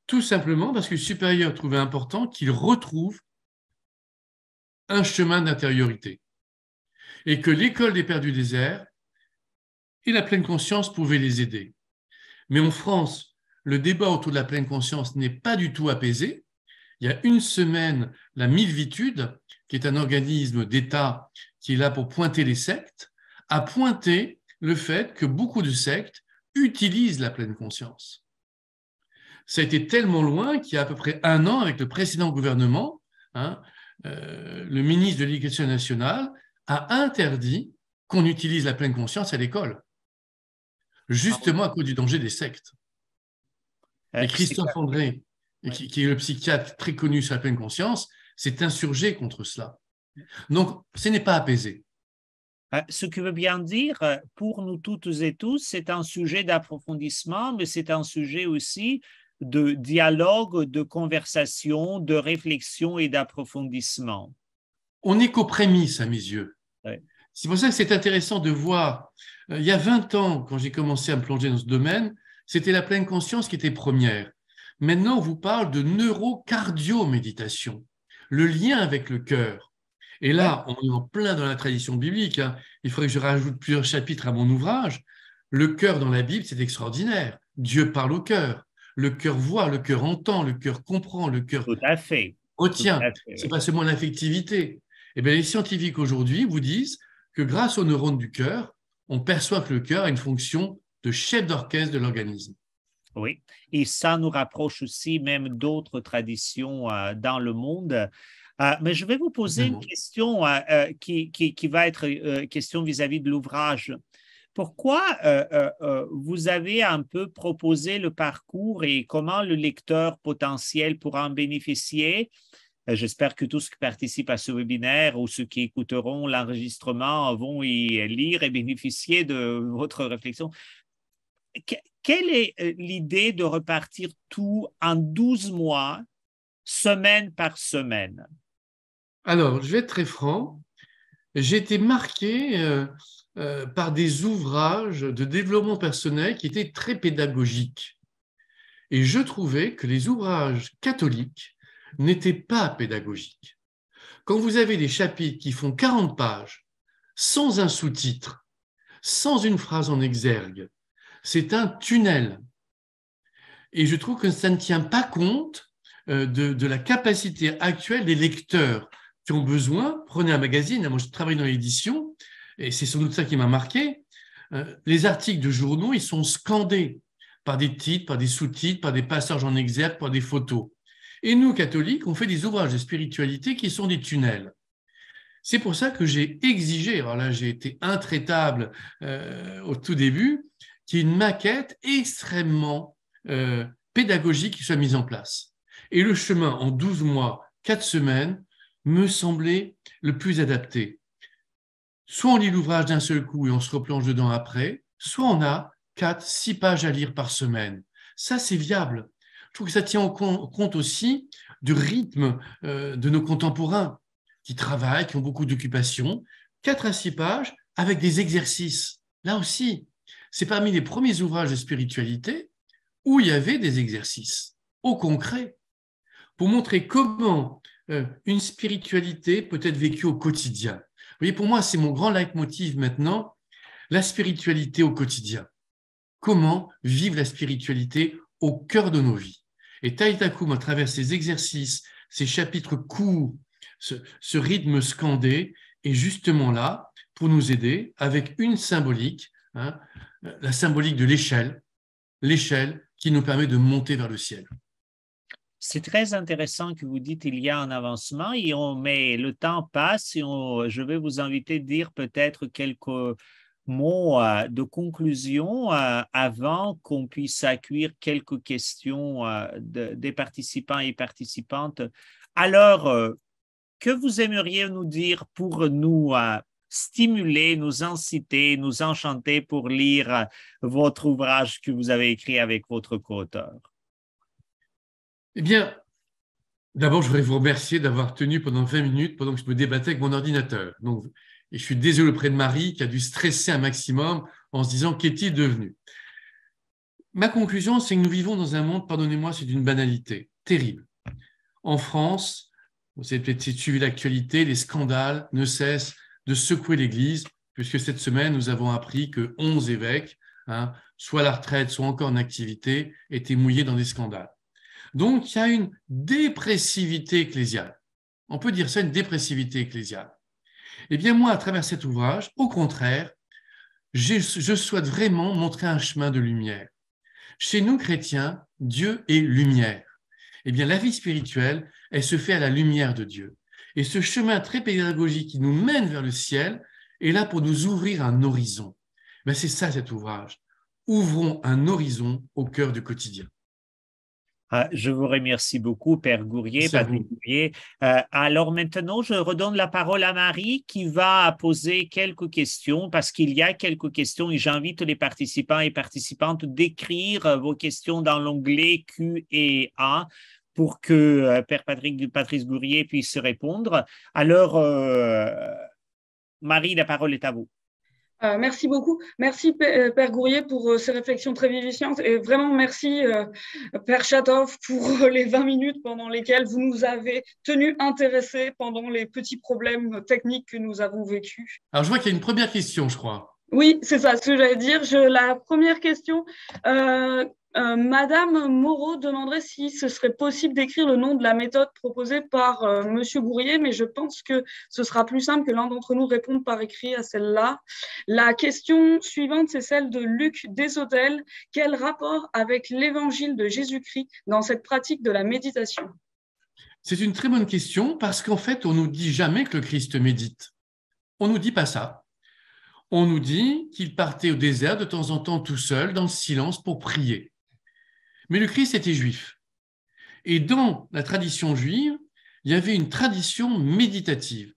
tout simplement parce que le supérieur trouvait important qu'ils retrouvent un chemin d'intériorité et que l'école des Pères du désert et la pleine conscience pouvaient les aider. Mais en France, le débat autour de la pleine conscience n'est pas du tout apaisé. Il y a une semaine, la Milvitude, qui est un organisme d'État qui est là pour pointer les sectes, a pointé le fait que beaucoup de sectes utilisent la pleine conscience. Ça a été tellement loin qu'il y a à peu près un an, avec le précédent gouvernement, le ministre de l'Éducation nationale a interdit qu'on utilise la pleine conscience à l'école, justement à cause du danger des sectes. Et Christophe André, qui est le psychiatre très connu sur la pleine conscience, s'est insurgé contre cela. Donc, ce n'est pas apaisé. Ce qui veut bien dire, pour nous toutes et tous, c'est un sujet d'approfondissement, mais c'est un sujet aussi de dialogue, de conversation, de réflexion et d'approfondissement. On n'est qu'aux prémices, à mes yeux. Ouais. C'est pour ça que c'est intéressant de voir, il y a 20 ans, quand j'ai commencé à me plonger dans ce domaine, c'était la pleine conscience qui était première. Maintenant, on vous parle de neurocardio-méditation, le lien avec le cœur. Et là, on est en plein dans la tradition biblique. Il faudrait que je rajoute plusieurs chapitres à mon ouvrage. Le cœur dans la Bible, c'est extraordinaire. Dieu parle au cœur. Le cœur voit, le cœur entend, le cœur comprend, le cœur retient. C'est pas seulement l'affectivité. Eh bien, les scientifiques aujourd'hui vous disent que grâce aux neurones du cœur, on perçoit que le cœur a une fonction de chef d'orchestre de l'organisme. Oui, et ça nous rapproche aussi même d'autres traditions dans le monde. Mais je vais vous poser une question qui va être question vis-à-vis de l'ouvrage. Pourquoi vous avez un peu proposé le parcours et comment le lecteur potentiel pourra en bénéficier? J'espère que tous qui participent à ce webinaire ou ceux qui écouteront l'enregistrement vont y lire et bénéficier de votre réflexion. quelle est l'idée de repartir tout en 12 mois, semaine par semaine? Alors, je vais être très franc. J'ai été marqué par des ouvrages de développement personnel qui étaient très pédagogiques. Et je trouvais que les ouvrages catholiques n'étaient pas pédagogiques. Quand vous avez des chapitres qui font 40 pages, sans un sous-titre, sans une phrase en exergue, c'est un tunnel. Et je trouve que ça ne tient pas compte de la capacité actuelle des lecteurs qui ont besoin. Prenez un magazine, moi je travaille dans l'édition, et c'est sans doute ça qui m'a marqué. Les articles de journaux, ils sont scandés par des titres, par des sous-titres, par des passages en exergue, par des photos. Et nous, catholiques, on fait des ouvrages de spiritualité qui sont des tunnels. C'est pour ça que j'ai exigé, alors là j'ai été intraitable au tout début, qu'il y ait une maquette extrêmement pédagogique qui soit mise en place. Et le chemin en 12 mois, 4 semaines, me semblait le plus adapté. Soit on lit l'ouvrage d'un seul coup et on se replonge dedans après, soit on a 4-6 pages à lire par semaine. Ça, c'est viable. Je trouve que ça tient compte aussi du rythme de nos contemporains qui travaillent, qui ont beaucoup d'occupations. 4 à 6 pages avec des exercices. Là aussi, c'est parmi les premiers ouvrages de spiritualité où il y avait des exercices au concret pour montrer comment une spiritualité peut être vécue au quotidien. Vous voyez, pour moi, c'est mon grand leitmotiv maintenant, la spiritualité au quotidien. Comment vivre la spiritualité au cœur de nos vies. Et Thaïta Koum, à travers ces exercices, ces chapitres courts, ce rythme scandé, est justement là pour nous aider avec une symbolique, la symbolique de l'échelle qui nous permet de monter vers le ciel. C'est très intéressant que vous dites qu'il y a un avancement mais le temps passe et je vais vous inviter à dire peut-être quelques mots de conclusion avant qu'on puisse accueillir quelques questions des participants et participantes. Alors, que vous aimeriez nous dire pour nous stimuler, nous inciter, nous enchanter pour lire votre ouvrage que vous avez écrit avec votre co-auteur? Eh bien, d'abord, je voudrais vous remercier d'avoir tenu pendant 20 minutes pendant que je me débattais avec mon ordinateur. Donc, et je suis désolé auprès de Marie qui a dû stresser un maximum en se disant qu'est-il devenu. Ma conclusion, c'est que nous vivons dans un monde, pardonnez-moi, c'est d'une banalité terrible. En France, vous avez peut-être suivi l'actualité, les scandales ne cessent de secouer l'Église, puisque cette semaine, nous avons appris que 11 évêques, soit à la retraite, soit encore en activité, étaient mouillés dans des scandales. Donc, il y a une dépressivité ecclésiale. On peut dire ça, une dépressivité ecclésiale. Eh bien, moi, à travers cet ouvrage, au contraire, je souhaite vraiment montrer un chemin de lumière. Chez nous, chrétiens, Dieu est lumière. Eh bien, la vie spirituelle, elle se fait à la lumière de Dieu. Et ce chemin très pédagogique qui nous mène vers le ciel est là pour nous ouvrir un horizon. Mais c'est ça, cet ouvrage. Ouvrons un horizon au cœur du quotidien. Je vous remercie beaucoup, Père Gourrier, Patrick Gourrier. Alors maintenant, je redonne la parole à Marie qui va poser quelques questions parce qu'il y a quelques questions et j'invite les participants et participantes d'écrire vos questions dans l'onglet Q&A pour que Père Patrice Gourrier puisse répondre. Alors, Marie, la parole est à vous. Merci beaucoup. Merci, Père Gourrier, pour ces réflexions très vivifiantes. Et vraiment, merci, Père Chatov, pour les 20 minutes pendant lesquelles vous nous avez tenus intéressés pendant les petits problèmes techniques que nous avons vécus. Alors, je vois qu'il y a une première question, je crois. Oui, c'est ça, ce que j'allais dire. La première question, Madame Moreau demanderait si ce serait possible d'écrire le nom de la méthode proposée par Monsieur Gourrier, mais je pense que ce sera plus simple que l'un d'entre nous réponde par écrit à celle-là. La question suivante, c'est celle de Luc Desautel. Quel rapport avec l'évangile de Jésus-Christ dans cette pratique de la méditation? C'est une très bonne question parce qu'en fait, on ne nous dit jamais que le Christ médite. On ne nous dit pas ça. On nous dit qu'il partait au désert de temps en temps tout seul, dans le silence, pour prier. Mais le Christ était juif. Et dans la tradition juive, il y avait une tradition méditative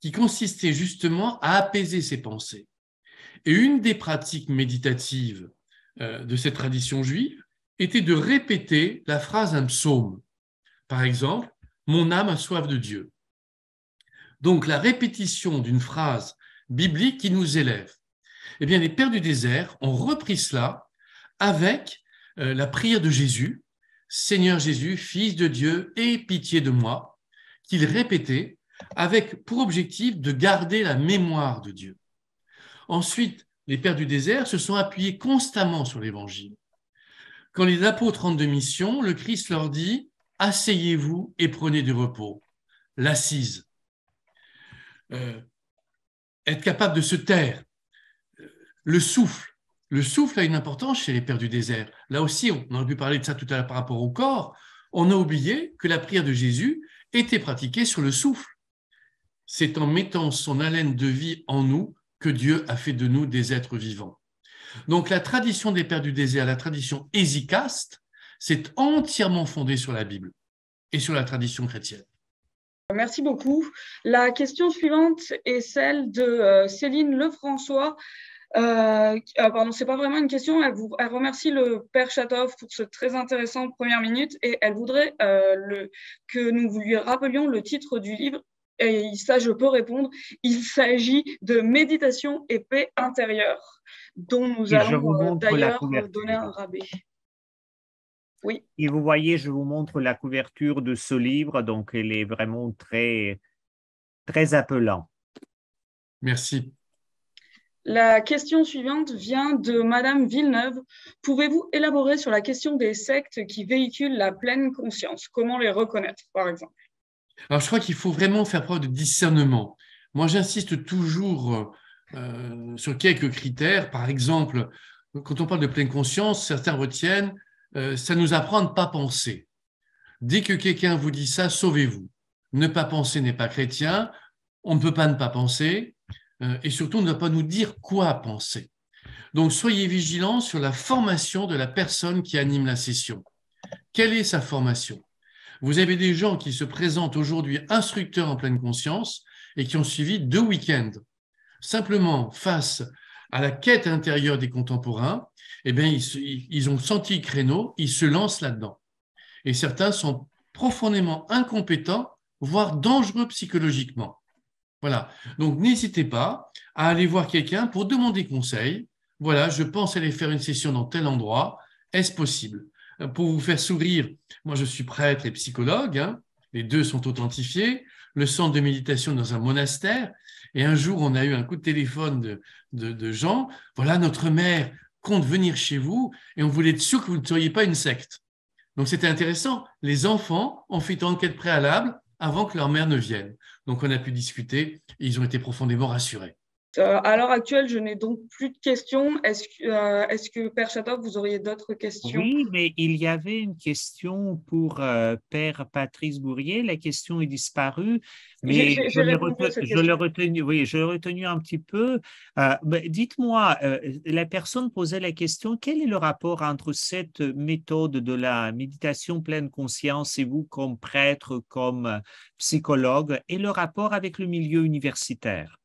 qui consistait justement à apaiser ses pensées. Et une des pratiques méditatives de cette tradition juive était de répéter la phrase d'un psaume. Par exemple, « Mon âme a soif de Dieu ». Donc, la répétition d'une phrase biblique qui nous élève. Eh bien, les Pères du désert ont repris cela avec la prière de Jésus, « Seigneur Jésus, Fils de Dieu, aie pitié de moi », qu'ils répétaient avec pour objectif de garder la mémoire de Dieu. Ensuite, les Pères du désert se sont appuyés constamment sur l'Évangile. Quand les apôtres rentrent de mission, le Christ leur dit « Asseyez-vous et prenez du repos ». L'assise. Être capable de se taire. Le souffle. Le souffle a une importance chez les Pères du désert. Là aussi, on aurait pu parler de ça tout à l'heure par rapport au corps. On a oublié que la prière de Jésus était pratiquée sur le souffle. C'est en mettant son haleine de vie en nous que Dieu a fait de nous des êtres vivants. Donc la tradition des Pères du désert, la tradition hésychaste, c'est entièrement fondée sur la Bible et sur la tradition chrétienne. Merci beaucoup. La question suivante est celle de Céline Lefrançois. Pardon, c'est pas vraiment une question. Elle remercie le Père Chatov pour ce très intéressant première minute et elle voudrait que nous lui rappelions le titre du livre. Et ça, je peux répondre. Il s'agit de Méditation et paix intérieure, dont nous allons d'ailleurs donner un rabais. Oui. Et vous voyez, je vous montre la couverture de ce livre, donc elle est vraiment très, très appelant. Merci. La question suivante vient de Madame Villeneuve. Pouvez-vous élaborer sur la question des sectes qui véhiculent la pleine conscience? Comment les reconnaître, par exemple? Alors, je crois qu'il faut vraiment faire preuve de discernement. Moi, j'insiste toujours sur quelques critères. Par exemple, quand on parle de pleine conscience, certains retiennent ça nous apprend à ne pas penser. Dès que quelqu'un vous dit ça, sauvez-vous. Ne pas penser n'est pas chrétien, on ne peut pas ne pas penser, et surtout, on ne doit pas nous dire quoi penser. Donc, soyez vigilants sur la formation de la personne qui anime la session. Quelle est sa formation? Vous avez des gens qui se présentent aujourd'hui instructeurs en pleine conscience et qui ont suivi 2 week-ends. Simplement, face à la quête intérieure des contemporains, eh bien, ils ont senti le créneau, ils se lancent là-dedans. Et certains sont profondément incompétents, voire dangereux psychologiquement. Voilà. Donc, n'hésitez pas à aller voir quelqu'un pour demander conseil. Voilà, je pense aller faire une session dans tel endroit. Est-ce possible? Pour vous faire sourire, moi, je suis prêtre et psychologue. Hein. Les deux sont authentifiés. Le centre de méditation dans un monastère. Et un jour, on a eu un coup de téléphone de gens. Voilà, notre mère compte venir chez vous et on voulait être sûr que vous ne seriez pas une secte. Donc, c'était intéressant. Les enfants ont fait une enquête préalable avant que leur mère ne vienne. Donc, on a pu discuter et ils ont été profondément rassurés. À l'heure actuelle, je n'ai donc plus de questions. Est-ce que Père Chatov, vous auriez d'autres questions? Oui, mais il y avait une question pour Père Patrice Bourrier. La question est disparue, mais je l'ai retenu. Oui, je l'ai retenu un petit peu. Dites-moi, la personne posait la question, quel est le rapport entre cette méthode de la méditation pleine conscience et vous comme prêtre, comme psychologue, et le rapport avec le milieu universitaire?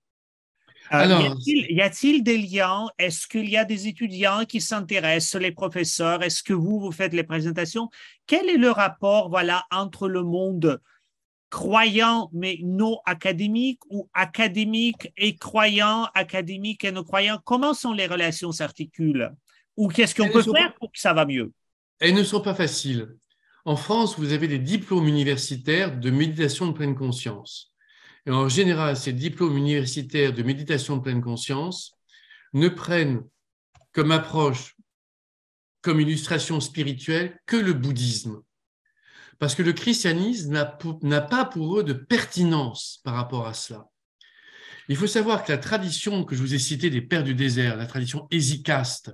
Alors, y a-t-il des liens? Est-ce qu'il y a des étudiants qui s'intéressent, les professeurs? Est-ce que vous faites les présentations? Quel est le rapport, voilà, entre le monde croyant mais non académique ou académique et croyant, académique et non croyant? Comment sont les relations s'articulent? Ou qu'est-ce qu'on peut faire pour que ça va mieux? Elles ne sont pas faciles. En France, vous avez des diplômes universitaires de méditation de pleine conscience. Et en général, ces diplômes universitaires de méditation de pleine conscience ne prennent comme approche, comme illustration spirituelle, que le bouddhisme. Parce que le christianisme n'a pas pour eux de pertinence par rapport à cela. Il faut savoir que la tradition que je vous ai citée des Pères du désert, la tradition hésychaste,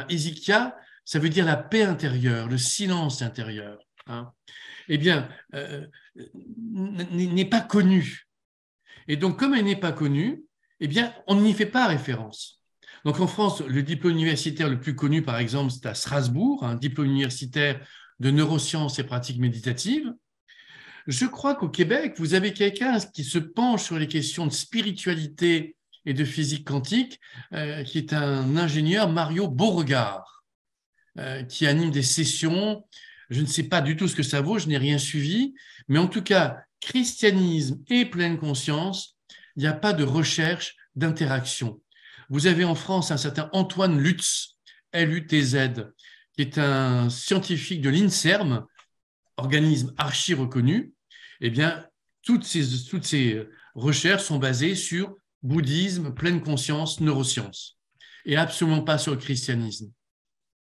hésychia, ça veut dire la paix intérieure, le silence intérieur, eh bien, n'est pas connue. Et donc, comme elle n'est pas connue, eh bien, on n'y fait pas référence. Donc, en France, le diplôme universitaire le plus connu, par exemple, c'est à Strasbourg, un diplôme universitaire de neurosciences et pratiques méditatives. Je crois qu'au Québec, vous avez quelqu'un qui se penche sur les questions de spiritualité et de physique quantique, qui est un ingénieur, Mario Beauregard. qui animent des sessions. Je ne sais pas du tout ce que ça vaut, je n'ai rien suivi, mais en tout cas, christianisme et pleine conscience, il n'y a pas de recherche d'interaction. Vous avez en France un certain Antoine Lutz, L-U-T-Z, qui est un scientifique de l'INSERM, organisme archi reconnu. Eh bien, toutes ces recherches sont basées sur bouddhisme, pleine conscience, neurosciences, et absolument pas sur le christianisme.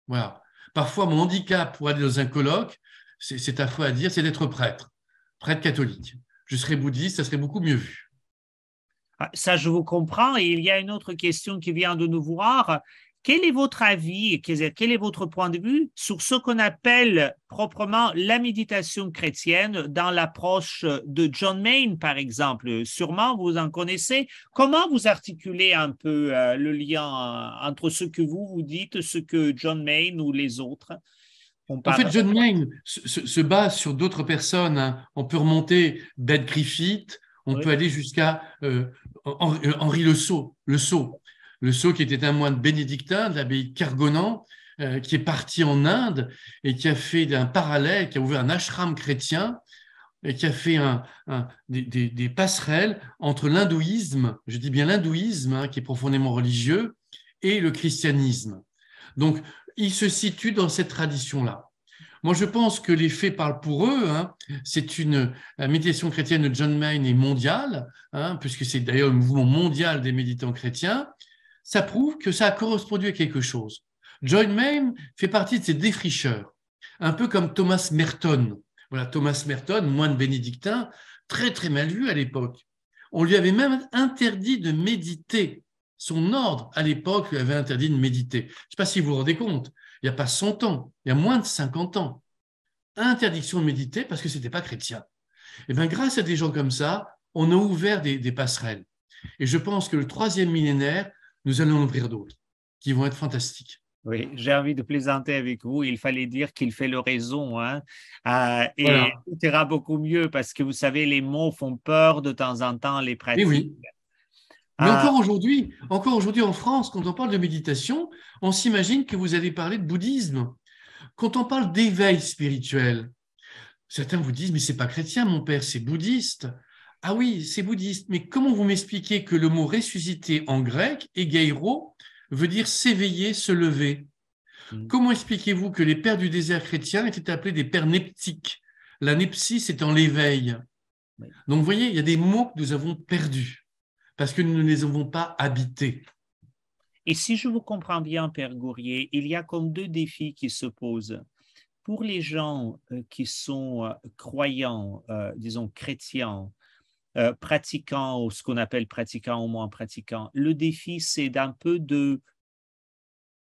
Voilà. Parfois, mon handicap pour aller dans un colloque, c'est à fois à dire, c'est d'être prêtre catholique. Je serais bouddhiste, ça serait beaucoup mieux vu. Ça, je vous comprends. Et il y a une autre question qui vient de nous voir. Quel est votre avis, quel est votre point de vue sur ce qu'on appelle proprement la méditation chrétienne dans l'approche de John Main, par exemple? Sûrement, vous en connaissez. Comment vous articulez un peu le lien entre ce que vous dites, ce que John Main ou les autres? En fait, John Main se base sur d'autres personnes. Hein. On peut remonter Beth Griffith, on peut aller jusqu'à Henri Le Sceau. Le Sceau, qui était un moine bénédictin de l'abbaye de Kergonan, qui est parti en Inde et qui a fait un parallèle, qui a ouvert un ashram chrétien et qui a fait des passerelles entre l'hindouisme, je dis bien l'hindouisme, hein, qui est profondément religieux, et le christianisme. Donc, il se situe dans cette tradition-là. Moi, je pense que les faits parlent pour eux. Hein. La méditation chrétienne de John Main est mondiale, hein, puisque c'est d'ailleurs le mouvement mondial des méditants chrétiens. Ça prouve que ça a correspondu à quelque chose. John Main fait partie de ces défricheurs, un peu comme Thomas Merton. Voilà, Thomas Merton, moine bénédictin, très très mal vu à l'époque. On lui avait même interdit de méditer. Son ordre, à l'époque, lui avait interdit de méditer. Je ne sais pas si vous vous rendez compte, il n'y a pas 100 ans, il y a moins de 50 ans. Interdiction de méditer parce que ce n'était pas chrétien. Et bien, grâce à des gens comme ça, on a ouvert des passerelles. Et je pense que le 3e millénaire, nous allons en ouvrir d'autres qui vont être fantastiques. Oui, j'ai envie de plaisanter avec vous. Il fallait dire qu'il fait le raison. Hein? Et voilà. Tout ira beaucoup mieux parce que vous savez, les mots font peur de temps en temps, les pratiques. Oui. Mais encore aujourd'hui en France, quand on parle de méditation, on s'imagine que vous allez parler de bouddhisme. Quand on parle d'éveil spirituel, certains vous disent, mais c'est pas chrétien, mon père, c'est bouddhiste. Ah oui, c'est bouddhiste. Mais comment vous m'expliquez que le mot ressuscité en grec, egeiro, veut dire s'éveiller, se lever? Comment expliquez-vous que les pères du désert chrétien étaient appelés des pères neptiques? La nepsis étant l'éveil. Donc, vous voyez, il y a des mots que nous avons perdus parce que nous ne les avons pas habités. Et si je vous comprends bien, Père Gourrier, il y a comme 2 défis qui se posent. Pour les gens qui sont croyants, disons chrétiens, pratiquants, ou ce qu'on appelle pratiquants ou moins pratiquants, le défi, c'est d'un peu de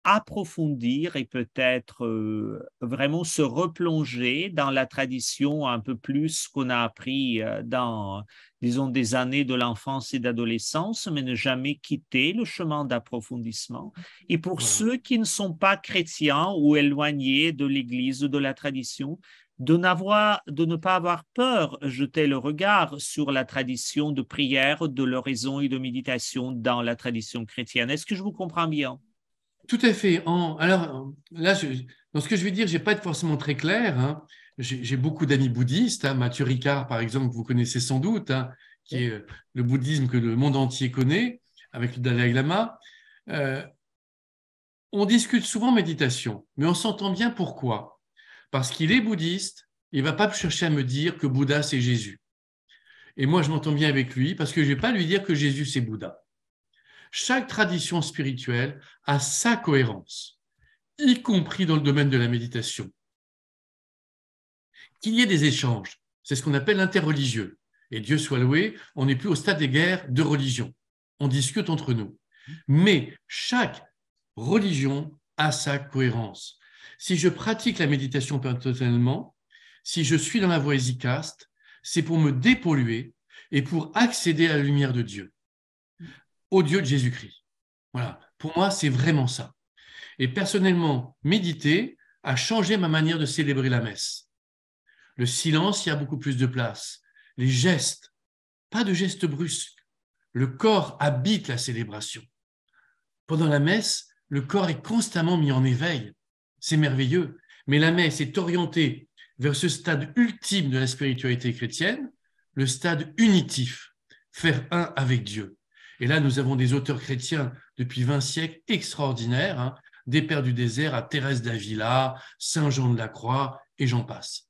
approfondir et peut-être vraiment se replonger dans la tradition un peu plus qu'on a appris dans, disons, des années de l'enfance et d'adolescence, mais ne jamais quitter le chemin d'approfondissement. Et pour ceux qui ne sont pas chrétiens ou éloignés de l'Église ou de la tradition, de ne pas avoir peur, jeter le regard sur la tradition de prière, de l'oraison et de méditation dans la tradition chrétienne. Est-ce que je vous comprends bien? Tout à fait. Alors là, dans ce que je vais dire, je ne vais pas être forcément très clair. Hein. J'ai beaucoup d'amis bouddhistes. Hein. Mathieu Ricard, par exemple, que vous connaissez sans doute, hein, qui est le bouddhisme que le monde entier connaît, avec le Dalai Lama. On discute souvent méditation, mais on s'entend bien pourquoi. Parce qu'il est bouddhiste, il ne va pas chercher à me dire que Bouddha, c'est Jésus. Et moi, je m'entends bien avec lui parce que je ne vais pas lui dire que Jésus, c'est Bouddha. Chaque tradition spirituelle a sa cohérence, y compris dans le domaine de la méditation. Qu'il y ait des échanges, c'est ce qu'on appelle l'interreligieux. Et Dieu soit loué, on n'est plus au stade des guerres de religion. On discute entre nous. Mais chaque religion a sa cohérence. Si je pratique la méditation personnellement, si je suis dans la voie hésicaste, c'est pour me dépolluer et pour accéder à la lumière de Dieu. Au Dieu de Jésus-Christ. Voilà. Pour moi, c'est vraiment ça. Et personnellement, méditer a changé ma manière de célébrer la messe. Le silence, il y a beaucoup plus de place. Les gestes, pas de gestes brusques. Le corps habite la célébration. Pendant la messe, le corps est constamment mis en éveil. c'est merveilleux. Mais la messe est orientée vers ce stade ultime de la spiritualité chrétienne, le stade unitif, faire un avec Dieu. Et là, nous avons des auteurs chrétiens depuis 20 siècles extraordinaires, hein, des Pères du désert à Thérèse d'Avila, Saint Jean de la Croix, et j'en passe.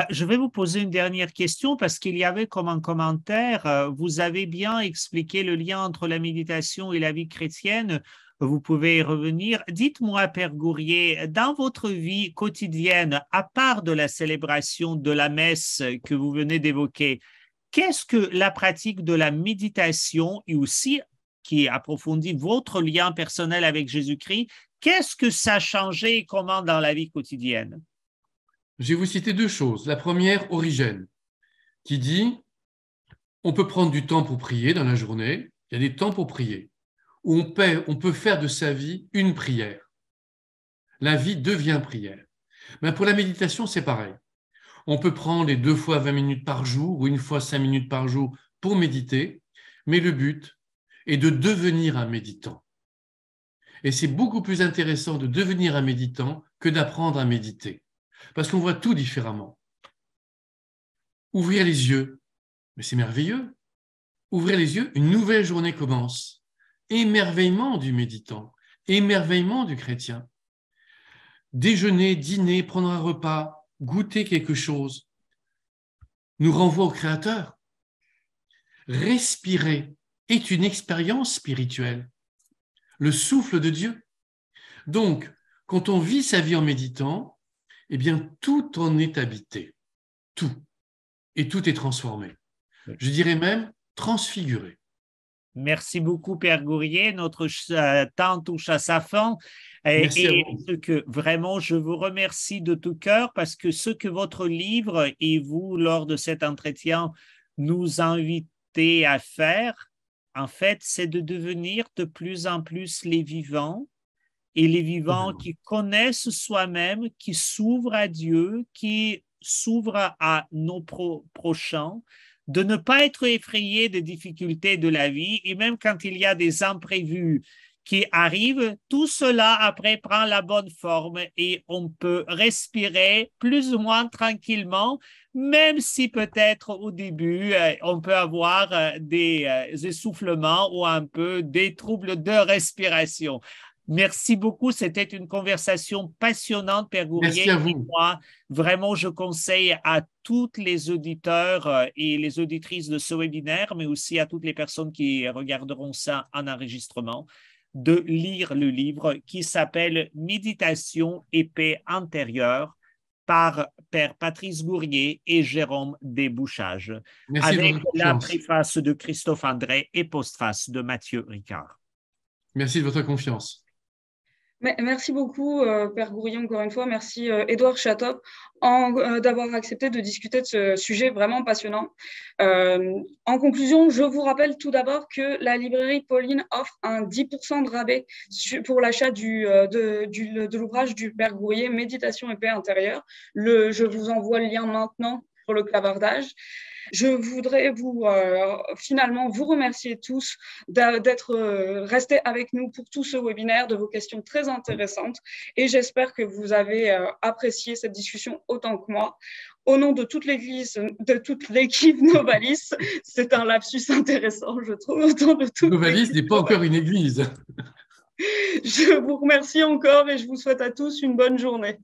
Je vais vous poser une dernière question parce qu'il y avait comme un commentaire, vous avez bien expliqué le lien entre la méditation et la vie chrétienne. Vous pouvez y revenir. Dites-moi, Père Gourrier, dans votre vie quotidienne, à part de la célébration de la messe que vous venez d'évoquer, qu'est-ce que la pratique de la méditation et aussi qui approfondit votre lien personnel avec Jésus-Christ, qu'est-ce que ça a changé et comment dans la vie quotidienne? Je vais vous citer 2 choses. La première, Origène, qui dit « On peut prendre du temps pour prier dans la journée, il y a des temps pour prier, où on peut faire de sa vie une prière. La vie devient prière. » Mais pour la méditation, c'est pareil. On peut prendre les 2 fois 20 minutes par jour ou 1 fois 5 minutes par jour pour méditer, mais le but est de devenir un méditant. Et c'est beaucoup plus intéressant de devenir un méditant que d'apprendre à méditer. Parce qu'on voit tout différemment. Ouvrir les yeux, mais c'est merveilleux. Ouvrir les yeux, une nouvelle journée commence. Émerveillement du méditant, émerveillement du chrétien. Déjeuner, dîner, prendre un repas, goûter quelque chose, nous renvoie au Créateur. Respirer est une expérience spirituelle, le souffle de Dieu. Donc, quand on vit sa vie en méditant, eh bien, tout en est habité, tout, et tout est transformé. Je dirais même transfiguré. Merci beaucoup, Père Gourrier. Notre temps touche à sa fin. Merci Et ce que vraiment, je vous remercie de tout cœur parce que ce que votre livre et vous, lors de cet entretien, nous invitez à faire, en fait, c'est de devenir de plus en plus les vivants. Et les vivants qui connaissent soi-même, qui s'ouvrent à Dieu, qui s'ouvrent à nos prochains, de ne pas être effrayés des difficultés de la vie. Et même quand il y a des imprévus qui arrivent, tout cela après prend la bonne forme et on peut respirer plus ou moins tranquillement, même si peut-être au début, on peut avoir des essoufflements ou un peu des troubles de respiration. Merci beaucoup. C'était une conversation passionnante, Père Gourrier. Merci à vous. Moi, vraiment, je conseille à tous les auditeurs et les auditrices de ce webinaire, mais aussi à toutes les personnes qui regarderont ça en enregistrement, de lire le livre qui s'appelle « Méditation et paix intérieure » par Père Patrice Gourrier et Jérôme Desbouchages, avec la préface de Christophe André et postface de Mathieu Ricard. Merci de votre confiance. Merci beaucoup, Père Gourrier, encore une fois. Merci, Édouard Chatop, d'avoir accepté de discuter de ce sujet vraiment passionnant. En conclusion, je vous rappelle tout d'abord que la librairie Pauline offre un 10% de rabais pour l'achat de l'ouvrage du Père Gourrier, Méditation et paix intérieure. Je vous envoie le lien maintenant pour le clavardage. Je voudrais finalement vous remercier tous d'être restés avec nous pour tout ce webinaire, de vos questions très intéressantes et j'espère que vous avez apprécié cette discussion autant que moi. Au nom de toute l'équipe Novalis, c'est un lapsus intéressant, je trouve. Novalis n'est pas encore une église. Je vous remercie encore et je vous souhaite à tous une bonne journée.